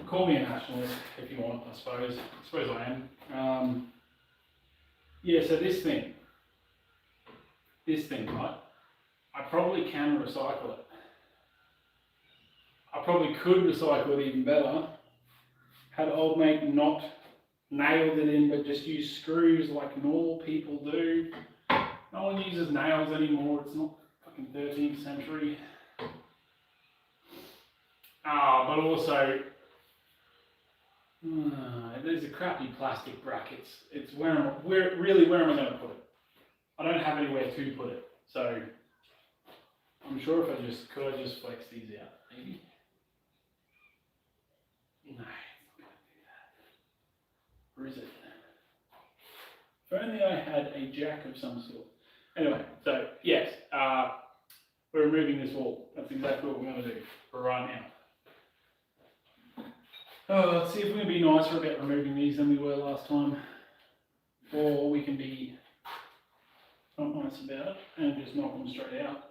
Call me a nationalist if you want, I suppose. I suppose I am. Yeah, so this thing, right? I probably can recycle it. I probably could recycle it even better had old mate not nailed it in, but just used screws like normal people do. No one uses nails anymore. It's not fucking 13th century. But also, these are crappy plastic brackets. It's where am I going to put it? I don't have anywhere to put it. So I'm sure if I just flex these out, maybe. No, it's not going to do that. Or is it? If only I had a jack of some sort. Anyway, so yes, we're removing this wall. That's exactly what we're going to do for right now. Let's see if we can be nicer about removing these than we were last time. Or we can be not nice about it and just knock them straight out.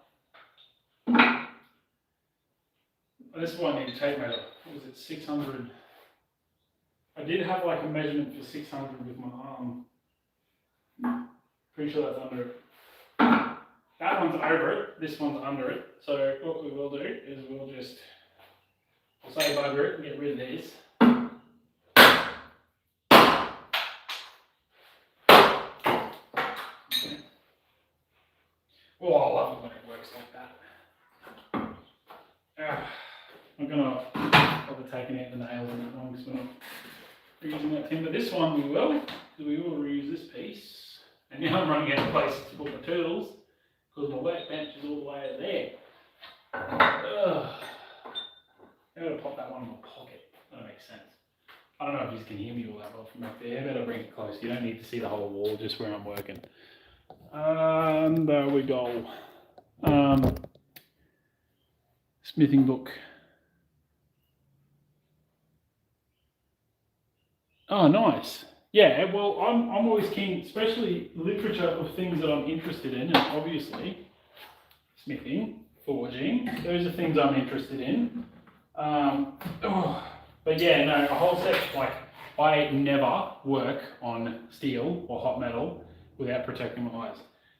This is why I need a tape measure. What was it, 600? I did have like a measurement for 600 with my arm. Pretty sure that's under it. That one's over it, this one's under it. So what we will do is we'll say bugger it and get rid of this. Okay. Oh, I love it when it works like that. I'm gonna probably taking out the nails in that one because we're not reusing that timber. This one we will, because we will reuse this piece. And now I'm running out of places to put my tools because my workbench is all the way out there. I'm going to pop that one in my pocket. That makes sense. I don't know if you can hear me all that well from back there. Better bring it close. You don't need to see the whole wall, just where I'm working. And there we go. Smithing book. Oh, nice. Yeah, well, I'm always keen, especially literature of things that I'm interested in, and obviously smithing, forging, those are things I'm interested in. But yeah, no, a whole set, like, I never work on steel or hot metal without protecting my eyes.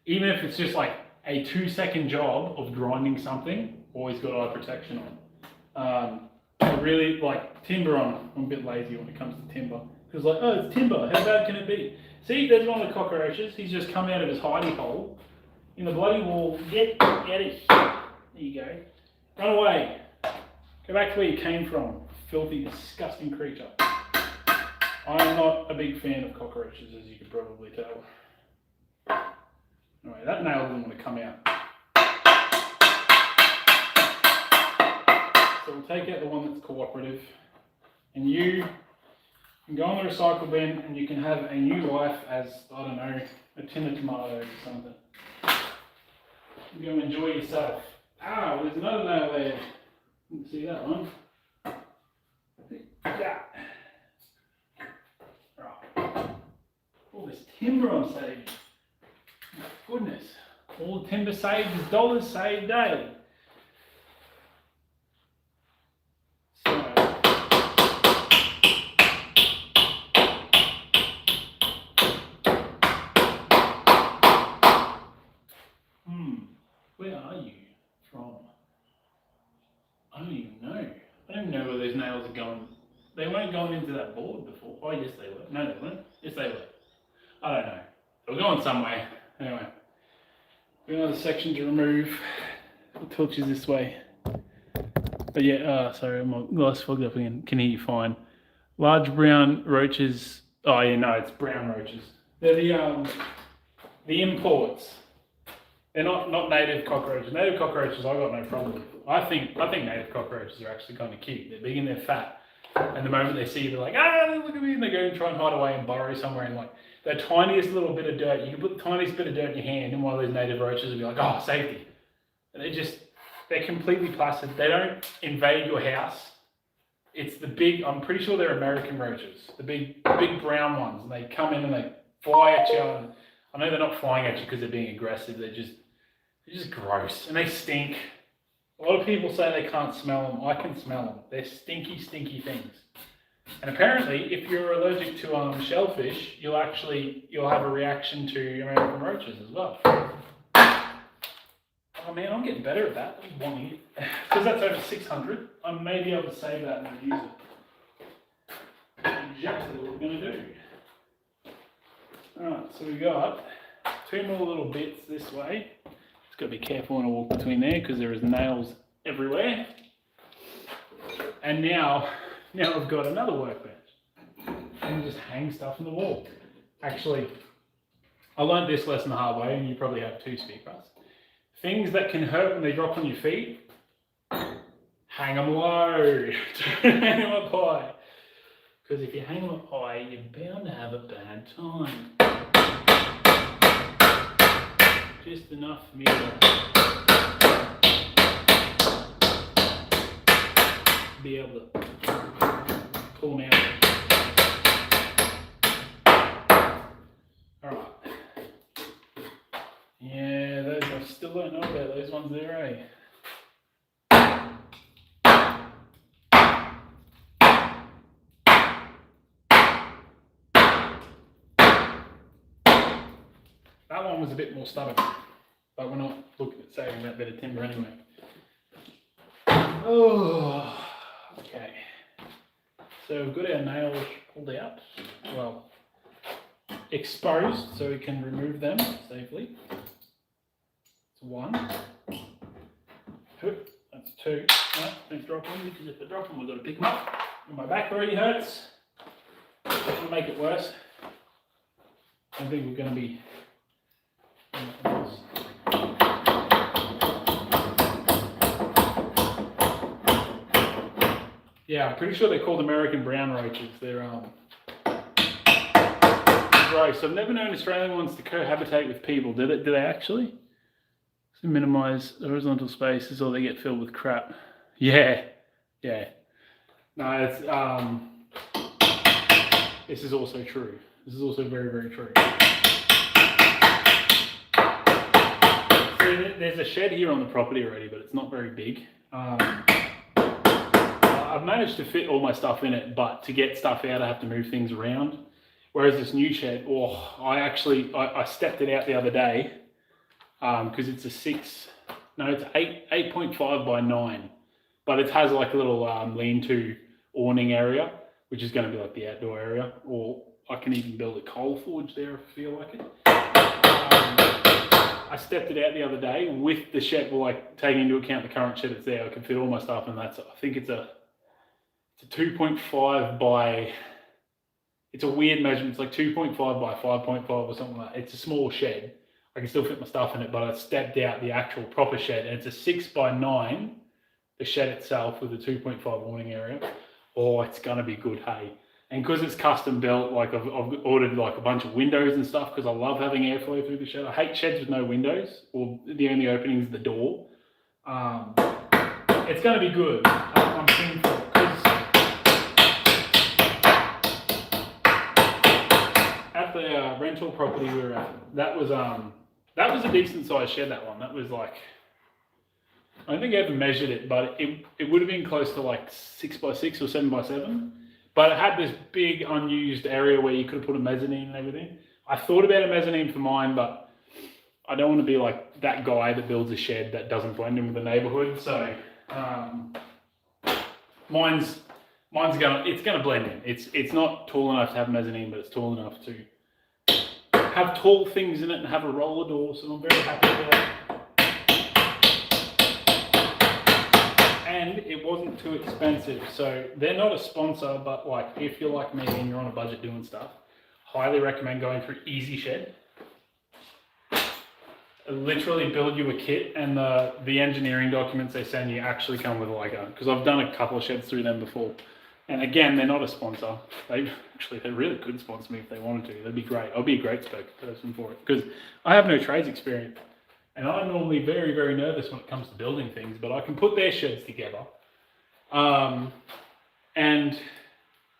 Even if it's just like a 2-second job of grinding something, always got eye protection on. I really, like, timber I'm a bit lazy when it comes to timber. Because like, oh, it's timber, how bad can it be? See, there's one of the cockroaches, he's just come out of his hidey hole in the bloody wall. Get out of here. There you go. Run away. Go back to where you came from, filthy, disgusting creature. I am not a big fan of cockroaches, as you can probably tell. Anyway, that nail doesn't want to come out. So we'll take out the one that's cooperative. And you You can go on the recycle bin and you can have a new life as, I don't know, a tin of tomatoes or something. You go enjoy yourself. Ah, well, there's another nail there. You can see that one. Yeah. Right. All this timber I'm saving. My goodness. All the timber saved is dollars saved daily. Where are you from? I don't even know. I don't even know where those nails are going. They weren't going into that board before. Oh, yes they were. No, they weren't. Yes, they were. I don't know. They were going somewhere. Anyway. Got another section to remove. The torch is this way. But yeah, sorry, my glass fogged up again. Can hear you fine. Large brown roaches. Oh yeah, no, it's brown roaches. They're the imports. They're not native cockroaches. Native cockroaches, I got no problem with. I think native cockroaches are actually kind of cute. They're big and they're fat. And the moment they see you, they're like, ah, look at me, and they go and try and hide away and burrow somewhere. And like the tiniest little bit of dirt, you can put the tiniest bit of dirt in your hand, and one of those native roaches will be like, oh, safety. And they're completely placid. They don't invade your house. It's the big, I'm pretty sure they're American roaches, the big brown ones, and they come in and they fly at you. And I know they're not flying at you because they're being aggressive. They're just gross, and they stink. A lot of people say they can't smell them. I can smell them. They're stinky, stinky things. And apparently, if you're allergic to shellfish, you'll have a reaction to American roaches as well. Oh man, I'm getting better at that. I'm wanting it because that's over 600. I may be able to save that and use it. Exactly what we're going to do. Alright, so we got 2 more little bits this way. Just got to be careful when I walk between there because there is nails everywhere. And now I've got another workbench. I can just hang stuff on the wall. Actually, I learned this lesson the hard way, and you probably have too, Speakers. Things that can hurt when they drop on your feet, hang them low. Don't hang them up high. Because if you hang them up high, you're bound to have a bad time. Just enough for me to be able to pull them out. Alright. Yeah, those I still don't know about those ones there, eh? That one was a bit more stubborn, but we're not looking at saving that bit of timber anyway. Oh, okay. So we've got our nails pulled out, well, exposed so we can remove them safely. That's 1. 2. That's 2. No, don't drop them because if I drop them, we've got to pick them up. And my back already hurts. It's going to make it worse. I think we're going to be. Yeah, I'm pretty sure they're called American brown roaches. They're gross. I've never known Australian ones to cohabitate with people. Do they actually? To minimise the horizontal spaces, or they get filled with crap. Yeah. No, it's this is also true. This is also very, very true. There's a shed here on the property already, but it's not very big. I've managed to fit all my stuff in it, but to get stuff out, I have to move things around. Whereas this new shed, I stepped it out the other day because it's it's 8.5 by 9, but it has like a little lean-to awning area, which is going to be like the outdoor area, or I can even build a coal forge there if I feel like it. I stepped it out the other day with the shed, taking into account the current shed that's there. I can fit all my stuff in that. I think it's a 2.5 by, it's a weird measurement. It's like 2.5 by 5.5 or something like that. It's a small shed. I can still fit my stuff in it, but I stepped out the actual proper shed, and it's a 6 by 9, the shed itself with a 2.5 awning area. Oh, it's going to be good, hey. And because it's custom built, like I've ordered like a bunch of windows and stuff because I love having airflow through the shed. I hate sheds with no windows, or the only opening is the door. It's going to be good. I'm keen for it because at the rental property we were at, that was a decent sized shed. That one, that was like, I don't think I ever measured it, but it would have been close to like 6x6 or 7x7. But it had this big unused area where you could have put a mezzanine and everything. I thought about a mezzanine for mine, but I don't want to be like that guy that builds a shed that doesn't blend in with the neighborhood. So it's gonna blend in. It's not tall enough to have mezzanine, but it's tall enough to have tall things in it and have a roller door. So I'm very happy with that. And it wasn't too expensive. So they're not a sponsor, but like if you're like me and you're on a budget doing stuff, highly recommend going through Easy Shed. Literally build you a kit, and the engineering documents they send you actually come with like because I've done a couple of sheds through them before. And again, they're not a sponsor. They really could sponsor me if they wanted to. That'd be great. I'll be a great spokesperson for it because I have no trades experience. And I'm normally very, very nervous when it comes to building things, but I can put their sheds together. And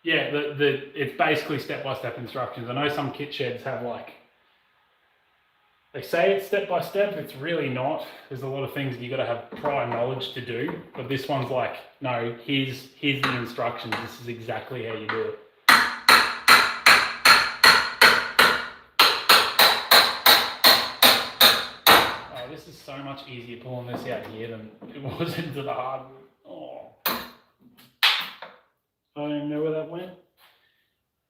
yeah, it's basically step-by-step instructions. I know some kit sheds have like, they say it's step-by-step, it's really not. There's a lot of things you got to have prior knowledge to do, but this one's like, no, here's the instructions. This is exactly how you do it. This is so much easier pulling this out here than it was into the hardwood. Oh. I don't even know where that went.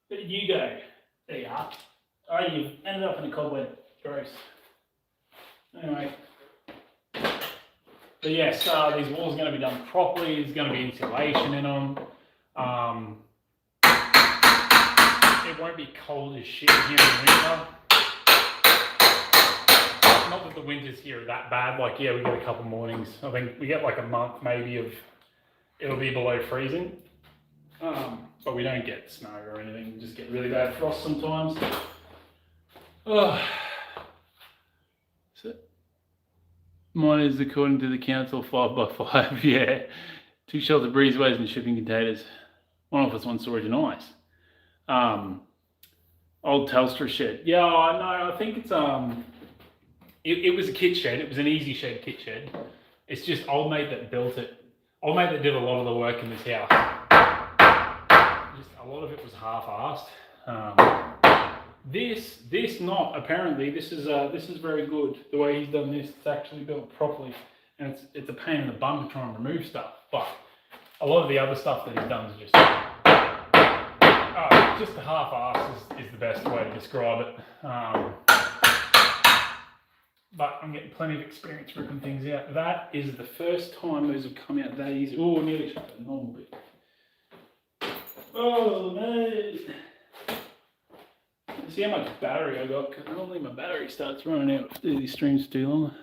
Where did you go? There you are. Oh, you ended up in a cobweb. Gross. Anyway. But yes, these walls are going to be done properly. There's going to be insulation in them. It won't be cold as shit here in winter. Not that the winters here are that bad. Like, yeah, we get a couple mornings. I think we get like a month maybe of it'll be below freezing. But we don't get snow or anything. We just get really bad frost sometimes. Oh. So, mine is according to the council 5x5. Yeah, 2 shelter breezeways and shipping containers. One office, 1 storage and ice. Old Telstra shed. Yeah, I know. I think it's It was a kit shed. It was an Easy Shed kit shed. It's just old mate that built it. Old mate that did a lot of the work in this house. Just a lot of it was half-assed. Apparently this is very good. The way he's done this, it's actually built properly, and it's a pain in the bum to try and remove stuff. But a lot of the other stuff that he's done is just the half-ass is the best way to describe it. But I'm getting plenty of experience ripping things out. That is the first time those have come out that easy. Oh, nearly shut that normal bit. Oh, no. See how much battery I got, because normally my battery starts running out if these streams too long.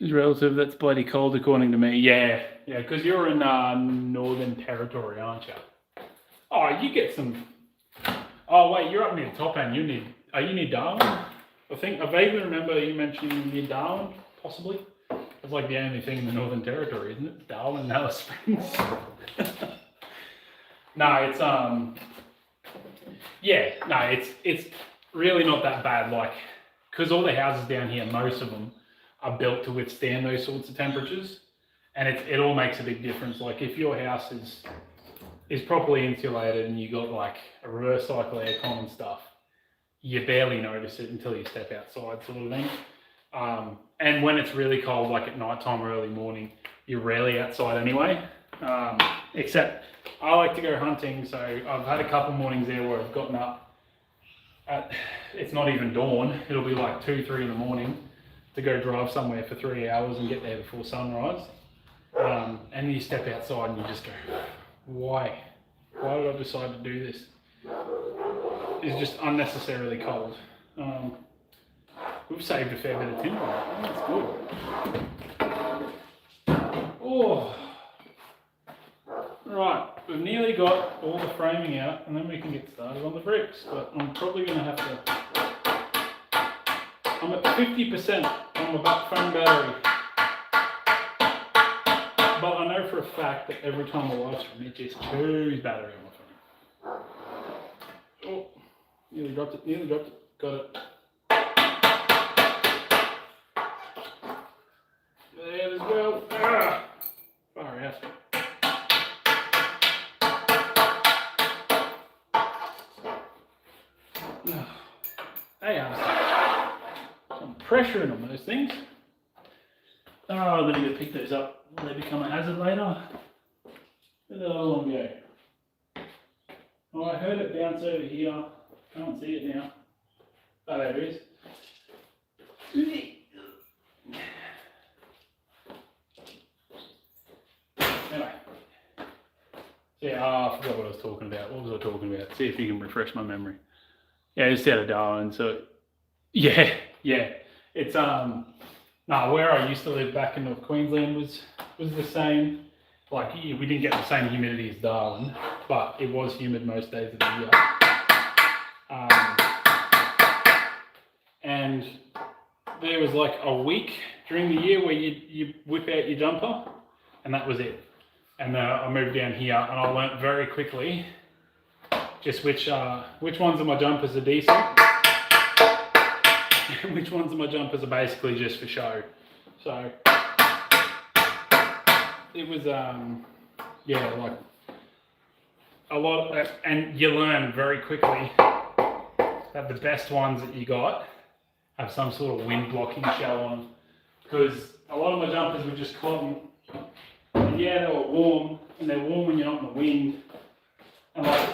It's relative, that's bloody cold according to me. Yeah, because you're in Northern Territory, aren't you? Oh, you get some... Oh, wait, you're up near the top end. Are you near Darwin? I vaguely remember you mentioning near Darwin, possibly. It's like the only thing in the Northern Territory, isn't it? Darwin and Alice Springs. It's really not that bad. Like, because all the houses down here, most of them are built to withstand those sorts of temperatures, and it all makes a big difference. Like, if your house is properly insulated and you got like a reverse cycle aircon and stuff, you barely notice it until you step outside, sort of thing. And when it's really cold, like at night time or early morning, you're rarely outside anyway. Except I like to go hunting, so I've had a couple mornings there where I've gotten up it's not even dawn, it'll be like 2-3 in the morning to go drive somewhere for 3 hours and get there before sunrise. And you step outside and you just go, why did I decide to do this? It's just unnecessarily cold. We've saved a fair bit of timber. Oh, that's good. Oh, Right, we've nearly got all the framing out and then we can get started on the bricks, but I'm probably going to have to... I'm at 50% on my back frame battery. But I know for a fact that every time I live stream it just chews battery on my phone. Oh, nearly dropped it, got it. There as well. Ah, far out. Hey, some pressure in on those things. Oh, then you gotta pick those up. Will they become a hazard later? Where did the other one go? Oh, I heard it bounce over here. Can't see it now. Oh, there it is. Anyway. Yeah, I forgot what I was talking about. What was I talking about? See if you can refresh my memory. Yeah, just out of Darwin. So, yeah. It's where I used to live back in North Queensland was the same. Like, we didn't get the same humidity as Darwin, but it was humid most days of the year. And there was like a week during the year where you whip out your jumper, and that was it. And I moved down here, and I learnt very quickly just which ones of my jumpers are decent, and which ones of my jumpers are basically just for show. So it was like a lot of, and you learn very quickly that the best ones that you got have some sort of wind blocking shell on them, because a lot of my jumpers were just cotton, and yeah, they were warm, and they're warm when you're not in the wind, and like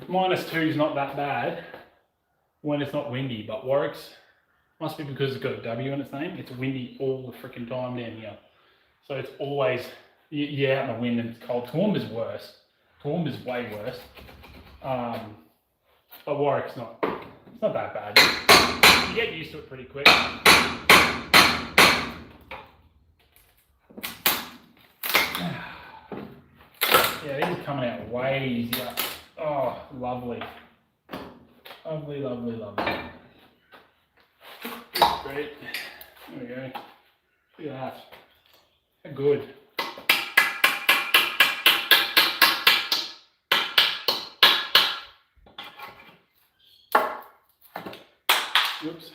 -2 is not that bad when it's not windy, but Warwick's, must be because it's got a W in its name, it's windy all the freaking time down here. So it's always, you're out in the wind and it's cold. Toowoomba's worse. Toowoomba's way worse. But Warwick's it's not that bad. You get used to it pretty quick. Yeah, these are coming out way easier. Oh, lovely. Lovely, lovely, lovely. Great. There we go. Look at that. How good. Whoops.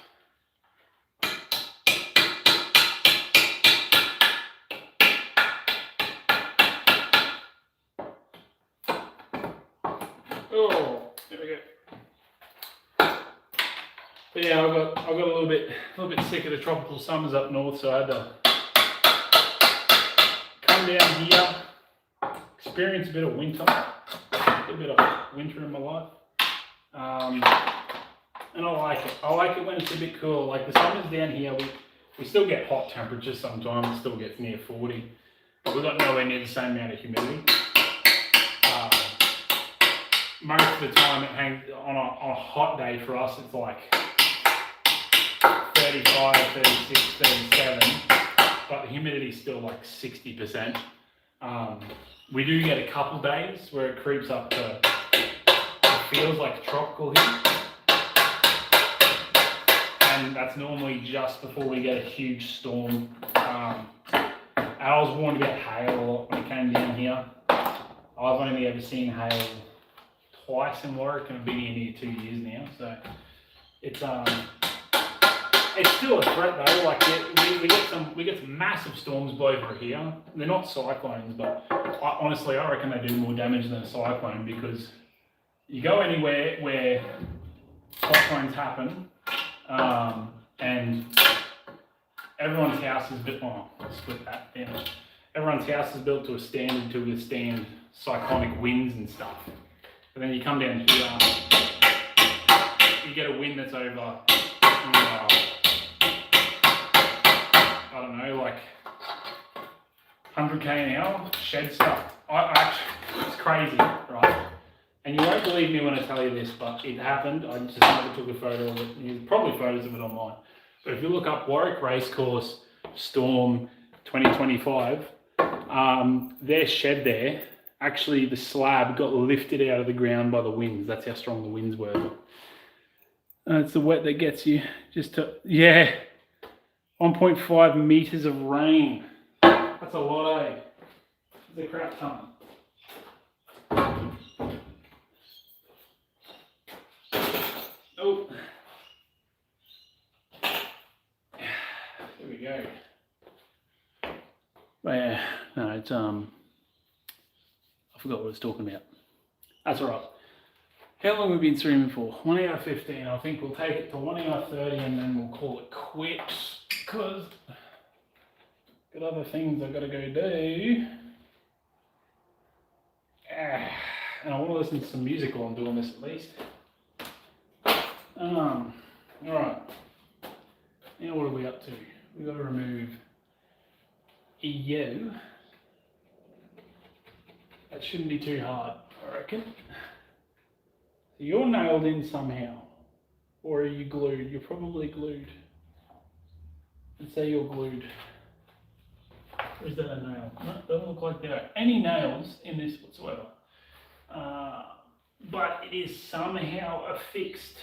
Oh, there we go. But yeah, I got a little bit sick of the tropical summers up north, so I had to come down here, experience a bit of winter, in my life. And I like it. I like it when it's a bit cool. Like the summers down here, we still get hot temperatures sometimes. It still gets near 40, but we've got nowhere near the same amount of humidity. Most of the time, it hangs on a hot day for us. It's like 35, 36, 37, but the humidity is still like 60%. We do get a couple days where it creeps up to, it feels like tropical heat. And that's normally just before we get a huge storm. I was warned about hail a lot when I came down here. I've only ever seen hail twice in Warwick, and I've been here near 2 years now, so it's still a threat though. Like we get some massive storms blow over here. They're not cyclones, but honestly, I reckon they do more damage than a cyclone, because you go anywhere where cyclones happen, and everyone's house is built. Oh, I'll split that down. Everyone's house is built to a standard to withstand cyclonic winds and stuff. But then you come down here, you get a wind that's over, I don't know, like 100k an hour, shed stuff. It's crazy, right? And you won't believe me when I tell you this, but it happened. I just never took a photo of it. There's probably photos of it online. But if you look up Warwick Racecourse Storm 2025, their shed there, actually the slab got lifted out of the ground by the winds. That's how strong the winds were. It's the wet that gets you. Just to, yeah, 1.5 meters of rain. That's a lot, eh? It's a crap ton. Oh. There we go. But yeah, no, it's I forgot what I was talking about. That's alright. How long have we been streaming for? 1 hour 15. I think we'll take it to 1 hour 30 and then we'll call it quits because got other things I've got to go do. And I want to listen to some music while I'm doing this at least. Alright. Now what are we up to? We've got to remove EU. That shouldn't be too hard, I reckon. So you're nailed in somehow. Or are you glued? You're probably glued. Let's say you're glued. Or is that a nail? No, it doesn't look like there are any nails in this whatsoever. But it is somehow affixed.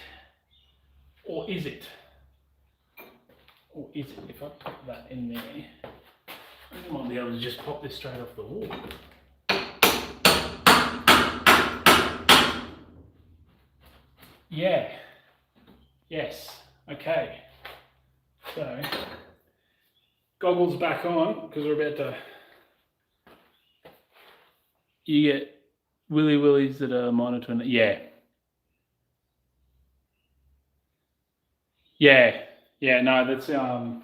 Or is it? Or is it? If I put that in there, I might be able to just pop this straight off the wall. Yeah. Yes. Okay. So, goggles back on because we're about to. You get willy willies that are monitoring. Yeah. Yeah. Yeah. No, that's Oh,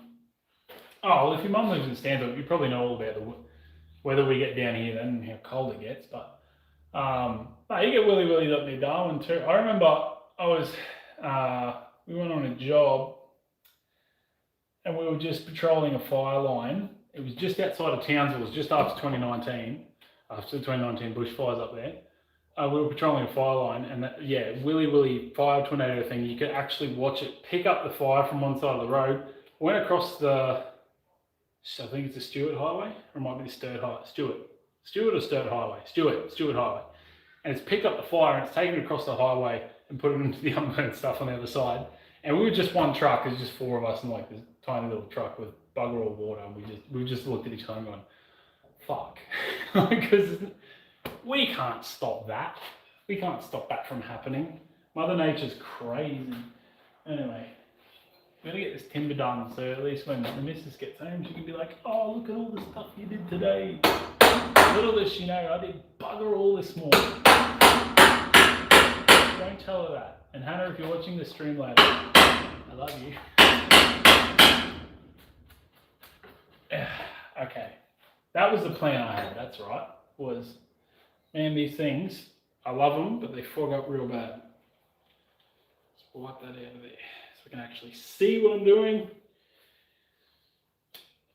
well, if your mum lives in Stanthorpe, you probably know all about the weather we get down here and how cold it gets. But no, you get willy willies up near Darwin too. I remember I was we went on a job and we were just patrolling a fire line. It was just outside of Townsville. It was just after 2019, after the 2019 bushfires up there. We were patrolling a fire line, and that, yeah, willy willy fire tornado thing. You could actually watch it pick up the fire from one side of the road, went across the, I think it's the Stewart Highway, or it might be the Sturt Highway. Stewart or Sturt Highway? Stewart Highway. And it's picked up the fire and it's taken it across the highway and put it into the unburned stuff on the other side. And we were just one truck. It was just four of us in like this tiny little truck with bugger all water. And we just looked at each other and going, fuck. Because we can't stop that. We can't stop that from happening. Mother Nature's crazy. Anyway, we're gonna get this timber done so at least when the missus gets home, she can be like, oh, look at all the stuff you did today. Little does she know, I did bugger all this morning. Don't tell her that. And Hannah, if you're watching the stream later, I love you. Okay, that was the plan I had, that's right. Was, man, these things, I love them, but they fog up real bad. Let's wipe that out of there so I can actually see what I'm doing.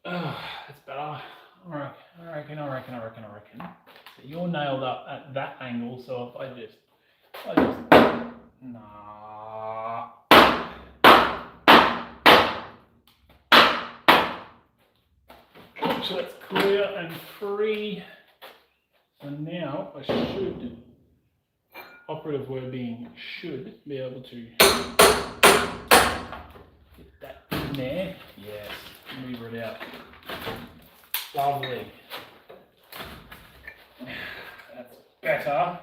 That's better. I reckon. So you're nailed up at that angle, so if I just, nah. So that's clear and free. So now I should, operative word being should, be able to get that in there. Yes, lever it out. Lovely. That's better.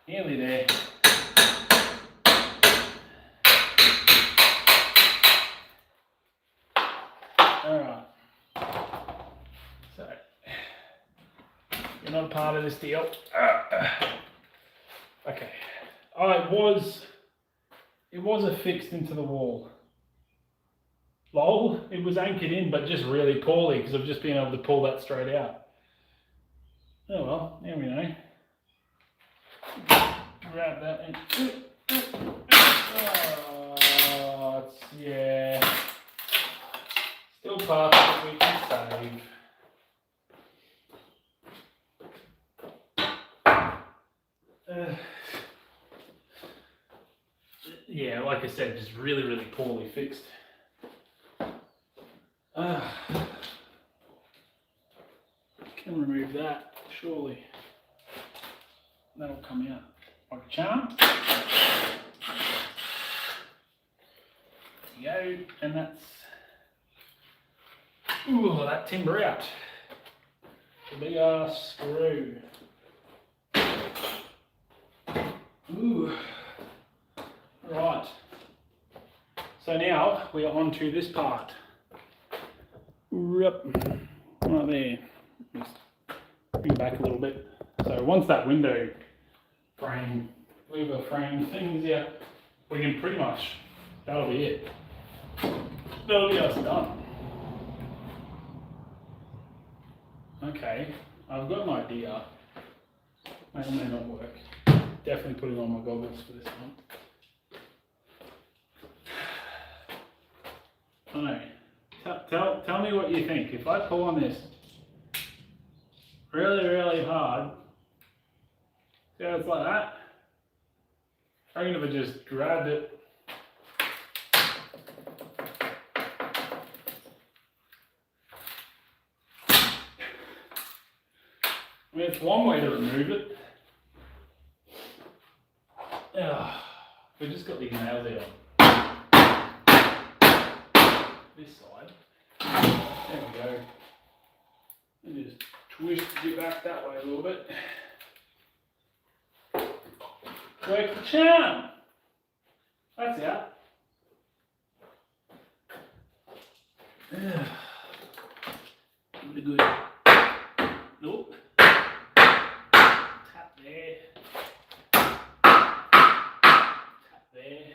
Nearly there. Alright. So, you're not a part of this deal. Okay. It was affixed into the wall. Lol, it was anchored in, but just really poorly because I've just been able to pull that straight out. Oh well, there we know. Grab that and yeah. Still parts that we can save. Yeah, like I said, just really, really poorly fixed. Can remove that, surely. That'll come out like a charm. There you go, and that's that timber out. The big ass screw. Right. So now we are on to this part. Right there. Just bring it back a little bit. So once that window frame, louver frame thing is out, we can pretty much, that'll be it. That'll be us done. Okay, I've got an idea. May or may not work. Definitely putting on my goggles for this one. I know. Tell me what you think. If I pull on this really, really hard, see how it's like that? I reckon if I just grabbed it, I mean, it's one way to remove it. We just got these nails out. This side. There we go. And just twist it back that way a little bit. Work the charm. That's out. Really good. Nope. Tap there. Tap there.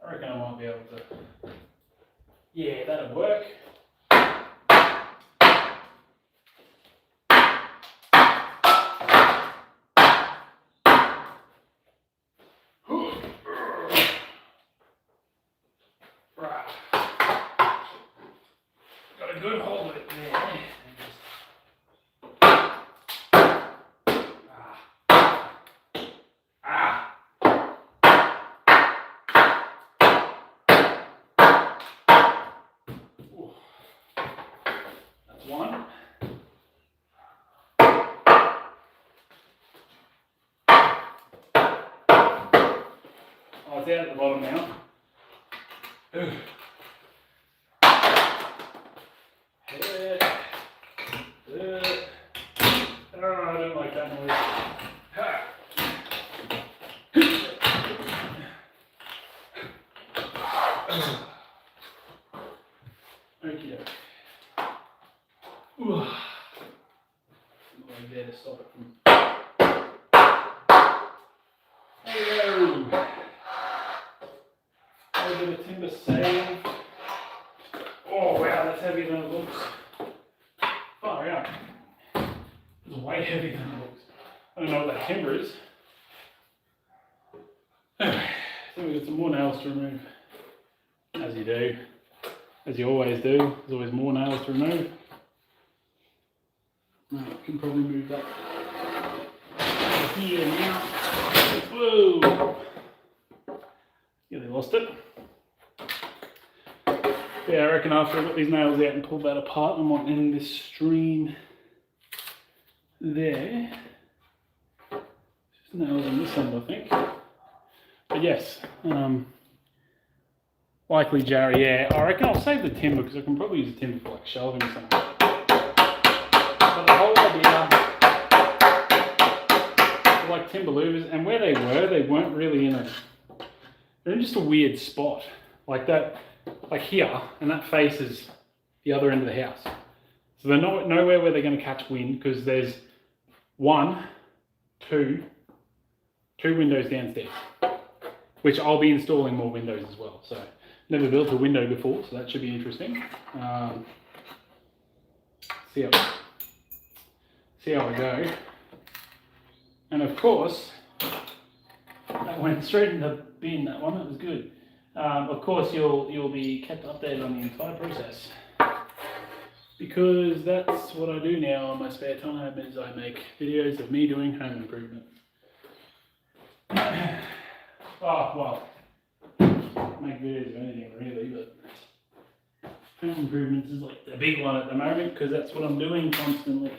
I reckon I might be able to. Yeah, that'll work. Right. Got a good hold of it there. That's one. Oh, it's out at the bottom now. Ugh. Oh, I don't like that noise. Okay. Like there to stop it from. Hello. A little bit of timber saved. Oh wow, that's heavier than it looks. Oh yeah. It's way heavier than it looks. I don't know what that timber is. Anyway, so we've got some more nails to remove. As you do. As you always do. There's always more nails to remove. Now, I can probably move that here now. Whoa! Yeah, they lost it. Yeah, I reckon after I got these nails out and pulled that apart, I might end this stream there. Just nails on this end, I think. But yes, likely Jerry, yeah. I reckon I'll save the timber because I can probably use the timber for like shelving or something. But the whole idea, like timber louvers, and where they weren't really they're in just a weird spot. Like that, like here, and that faces the other end of the house. So they're nowhere where they're going to catch wind because there's two windows downstairs, which I'll be installing more windows as well. So never built a window before, so that should be interesting. See how I go. And of course, that went straight in the bin, that one, that was good. Of course, you'll be kept updated on the entire process. Because that's what I do now in my spare time, is I make videos of me doing home improvement. Oh, well, make videos of anything really, but home improvements is like the big one at the moment because that's what I'm doing constantly.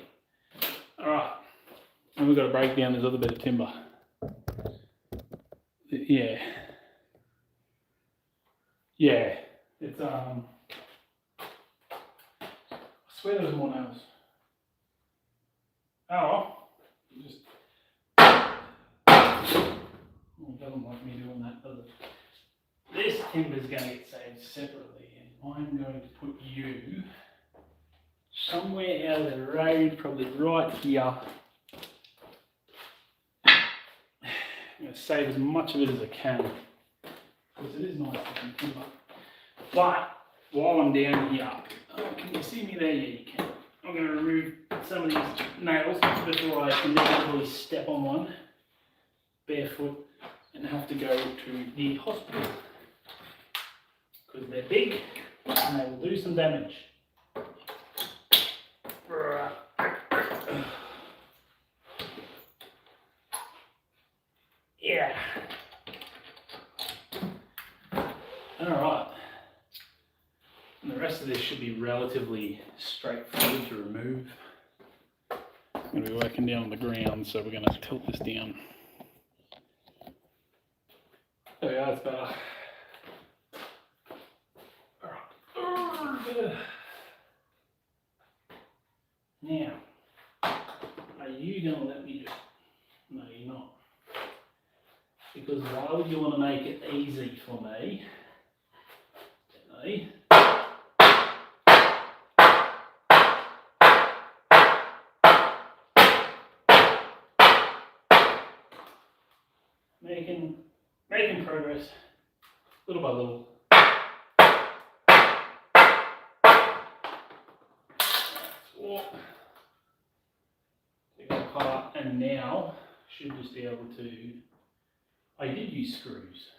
Alright, and we've got to break down this other bit of timber. Yeah. Yeah, it's I swear there was more nails. Oh well, just it doesn't like me doing that, does it? This timber's going to get saved separately, and I'm going to put you somewhere out of the road, probably right here. I'm going to save as much of it as I can, because it is nice looking timber. But while I'm down here, can you see me there? Yeah, you can. I'm going to remove some of these nails before I inevitably step on one barefoot and have to go to the hospital, because they're big and they will do some damage. Yeah. Alright. And the rest of this should be relatively straightforward to remove. I'm going to be working down on the ground, so we're going to tilt this down. There we are, that's better. Now, are you going to let me do it? No, you're not. Because why would you want to make it easy for me? Making progress, little by little. Take that apart, and now should just be able to. I did use screws.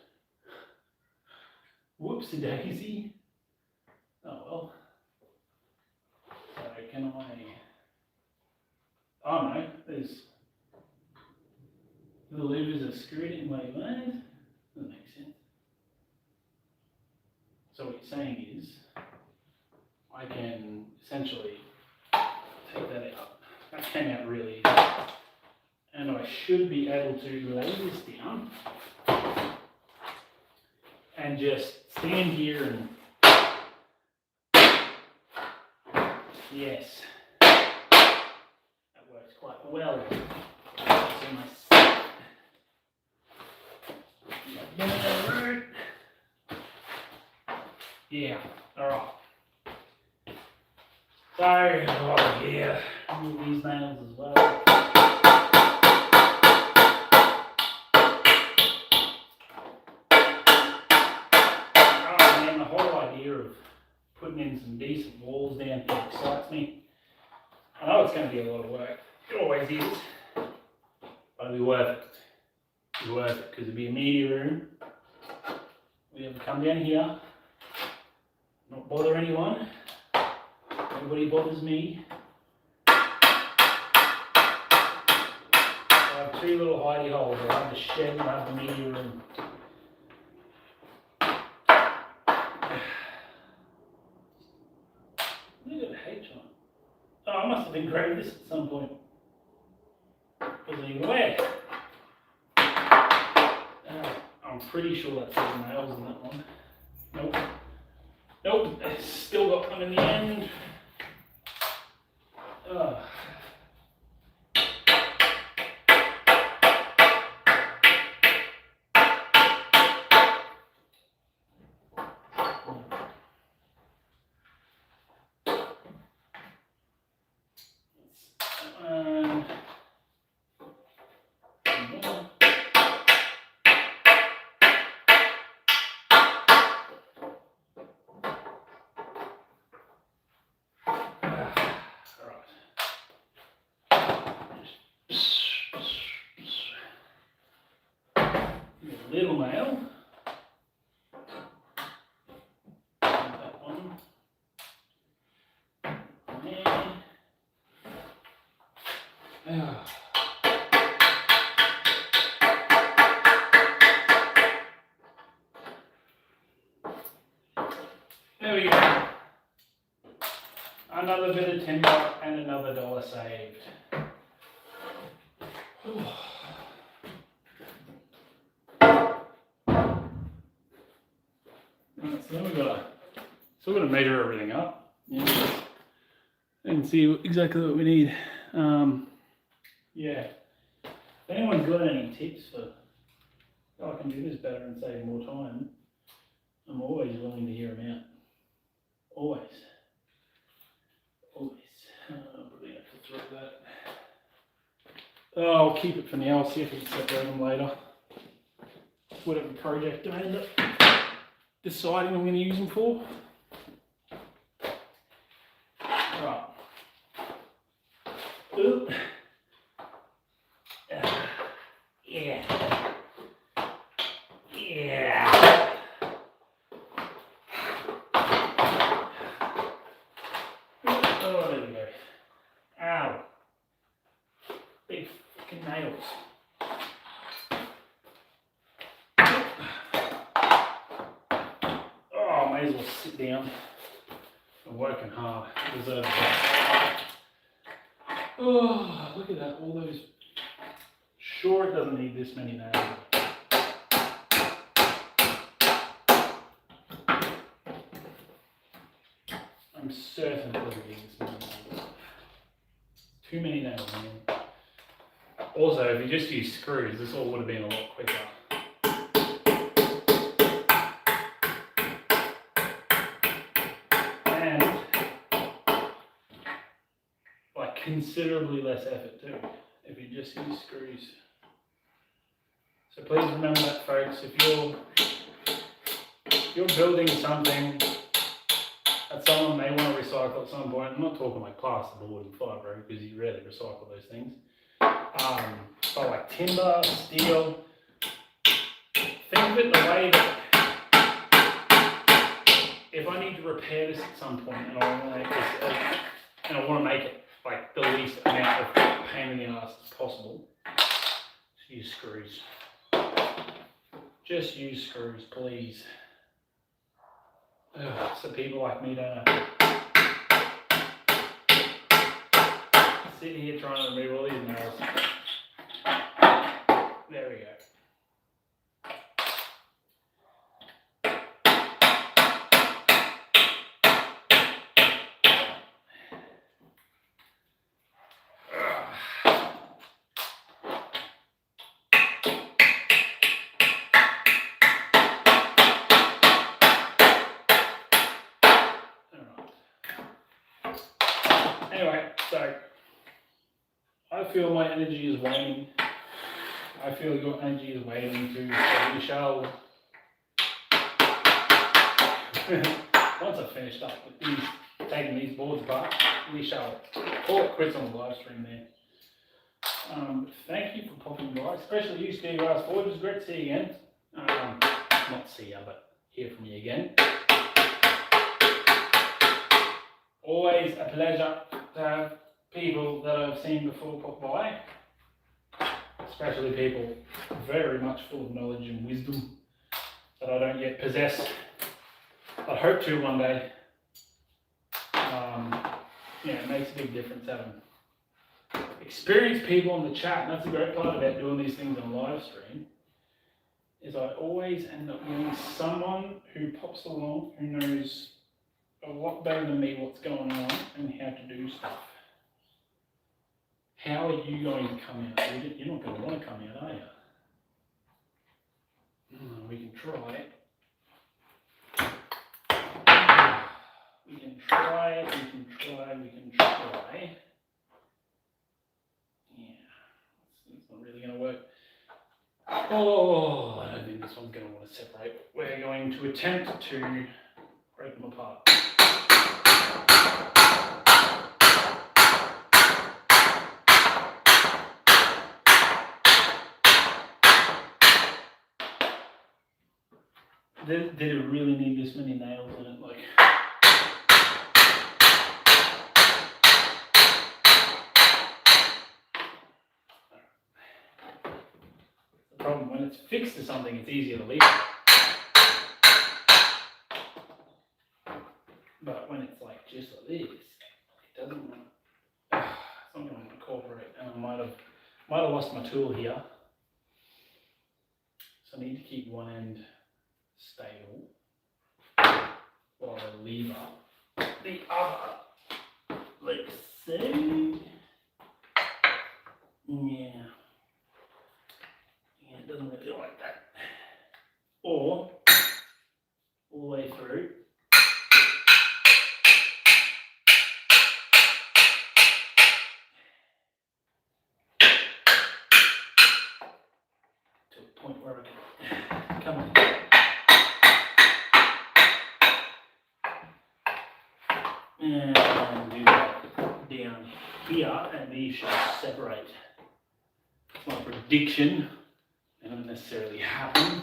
Whoopsie daisy. Oh well. So can I? Oh no, there's the levers are screwed in my mind. That makes sense. So what you're saying is, I can essentially take that out. That came out really easy. And I should be able to lay this down and just stand here and yes, that works quite well. Yeah, alright. So, oh yeah, remove these nails as well. Oh man, the whole idea of putting in some decent walls down here excites me. I know it's going to be a lot of work. It always is. But it'll be worth it. It'll be worth it because it'll be a media room. We have to come down here, not bother anyone. Nobody bothers me. I have two little hidey holes. I have the shed and I have the media room. Look at the H on it. Oh, I must have engraved this at some point. Wasn't even aware. I'm pretty sure that says nails in that one. Nope. Nope, it's still got them in the end. Little nail. That one. And Another bit of timber and another $1 saved. Right, so then we've got to measure everything up, and see exactly what we need. Yeah. If anyone's got any tips for how I can do this better and save more time, I'm always willing to hear them out. Always. Always. Probably have to throw that. Oh, I'll keep it for now. I'll see if we can separate them later. Whatever project I end up deciding I'm going to use them for. Right. Ooh. Yeah. Yeah. Oh, there we go. Ow. Big fucking nails. Oh, I may as well sit down. I'm working hard. Deserve it. Oh, look at that. All those. Sure, it doesn't need this many nails. I'm certain it doesn't need this many nails. Too many nails, man. Also, if you just use screws, this all would have been a lot quicker. And, like, considerably less effort too, if you just use screws. So please remember that, folks, if you're building something that someone may want to recycle at some point, I'm not talking like plasterboard and fibre because you rarely recycle those things. But like timber, steel, think of it in a way that if I need to repair this at some point and I want to make this, and I want to make it like the least amount of pain in the ass as possible, just use screws. Just use screws, please. Ugh, so people like me don't have to sit here trying to remove all these nails. There we go. Anyway, so I feel my energy is waning. I feel your energy is waning too, so we shall, once I've finished up with these, taking these boards apart, we shall call it quits on the live stream there. Thank you for popping by, especially you, Steve Ross Ford. It was great to see you again. Not see you, but hear from you again. Always a pleasure to have people that I've seen before pop by, especially people very much full of knowledge and wisdom that I don't yet possess. I hope to one day. Yeah, it makes a big difference having experienced people in the chat, and that's the great part about doing these things on live stream, is I always end up getting someone who pops along who knows a lot better than me what's going on and how to do stuff. How are you going to come out? You're not going to want to come out, are you? We can try. We can try. Yeah, it's not really going to work. Oh, I don't think this one's going to want to separate. We're going to attempt to break them apart. Did it really need this many nails in it? Like, the problem when it's fixed to something, it's easier to leave it. But when it's like just like this, it doesn't want to, it's not going to incorporate, and I might have lost my tool here. So I need to keep one end stable while I lever the other. Let's see. Yeah. Yeah, it doesn't really feel like that. Or all the way through. To a point where I can come on. And do that down here, and these should separate. It's my prediction. It doesn't necessarily happen.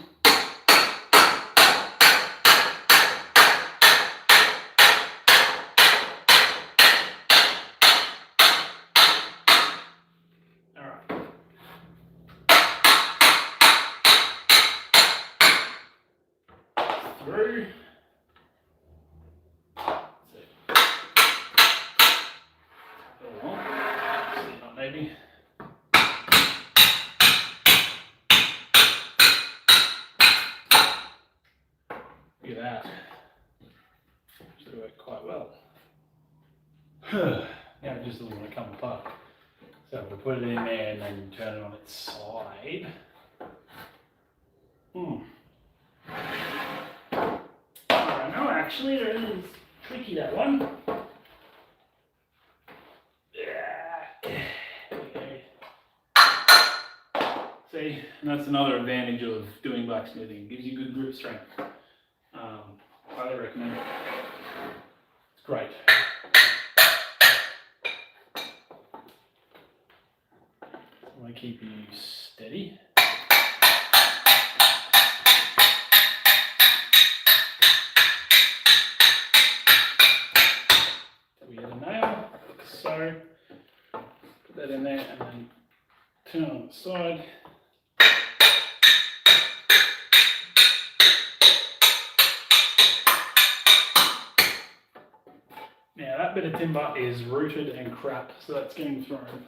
Alright. Through. Maybe. Look at that. Should work quite well. Now it just doesn't want to come apart. So we'll put it in there and then turn it on its side. I don't know, actually, it is tricky, that one. See, and that's another advantage of doing blacksmithing. It gives you good grip strength. Highly recommend it. It's great. I want to keep you steady. So we get a nail, like so. Put that in there and then turn on the side. Now that bit of timber is rooted and crap, so that's getting thrown.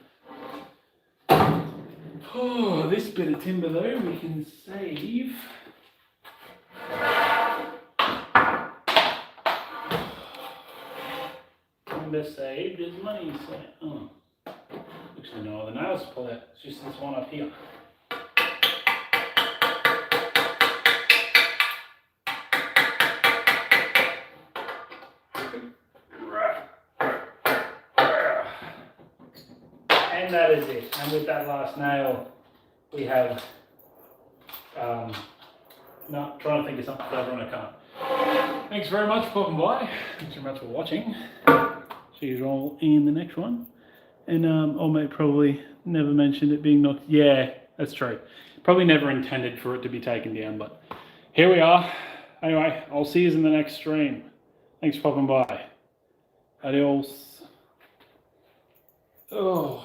Oh, this bit of timber though, we can save. Timber saved is money, so, actually no other nails to pull out, it's just this one up here. And that is it. And with that last nail, we have, no, trying to think of something clever and I can't. Thanks very much for popping by. Thanks very much for watching. See you all in the next one. And I might probably never mentioned it being knocked. Yeah, that's true. Probably never intended for it to be taken down, but here we are. Anyway, I'll see you in the next stream. Thanks for popping by. Adios. Oh.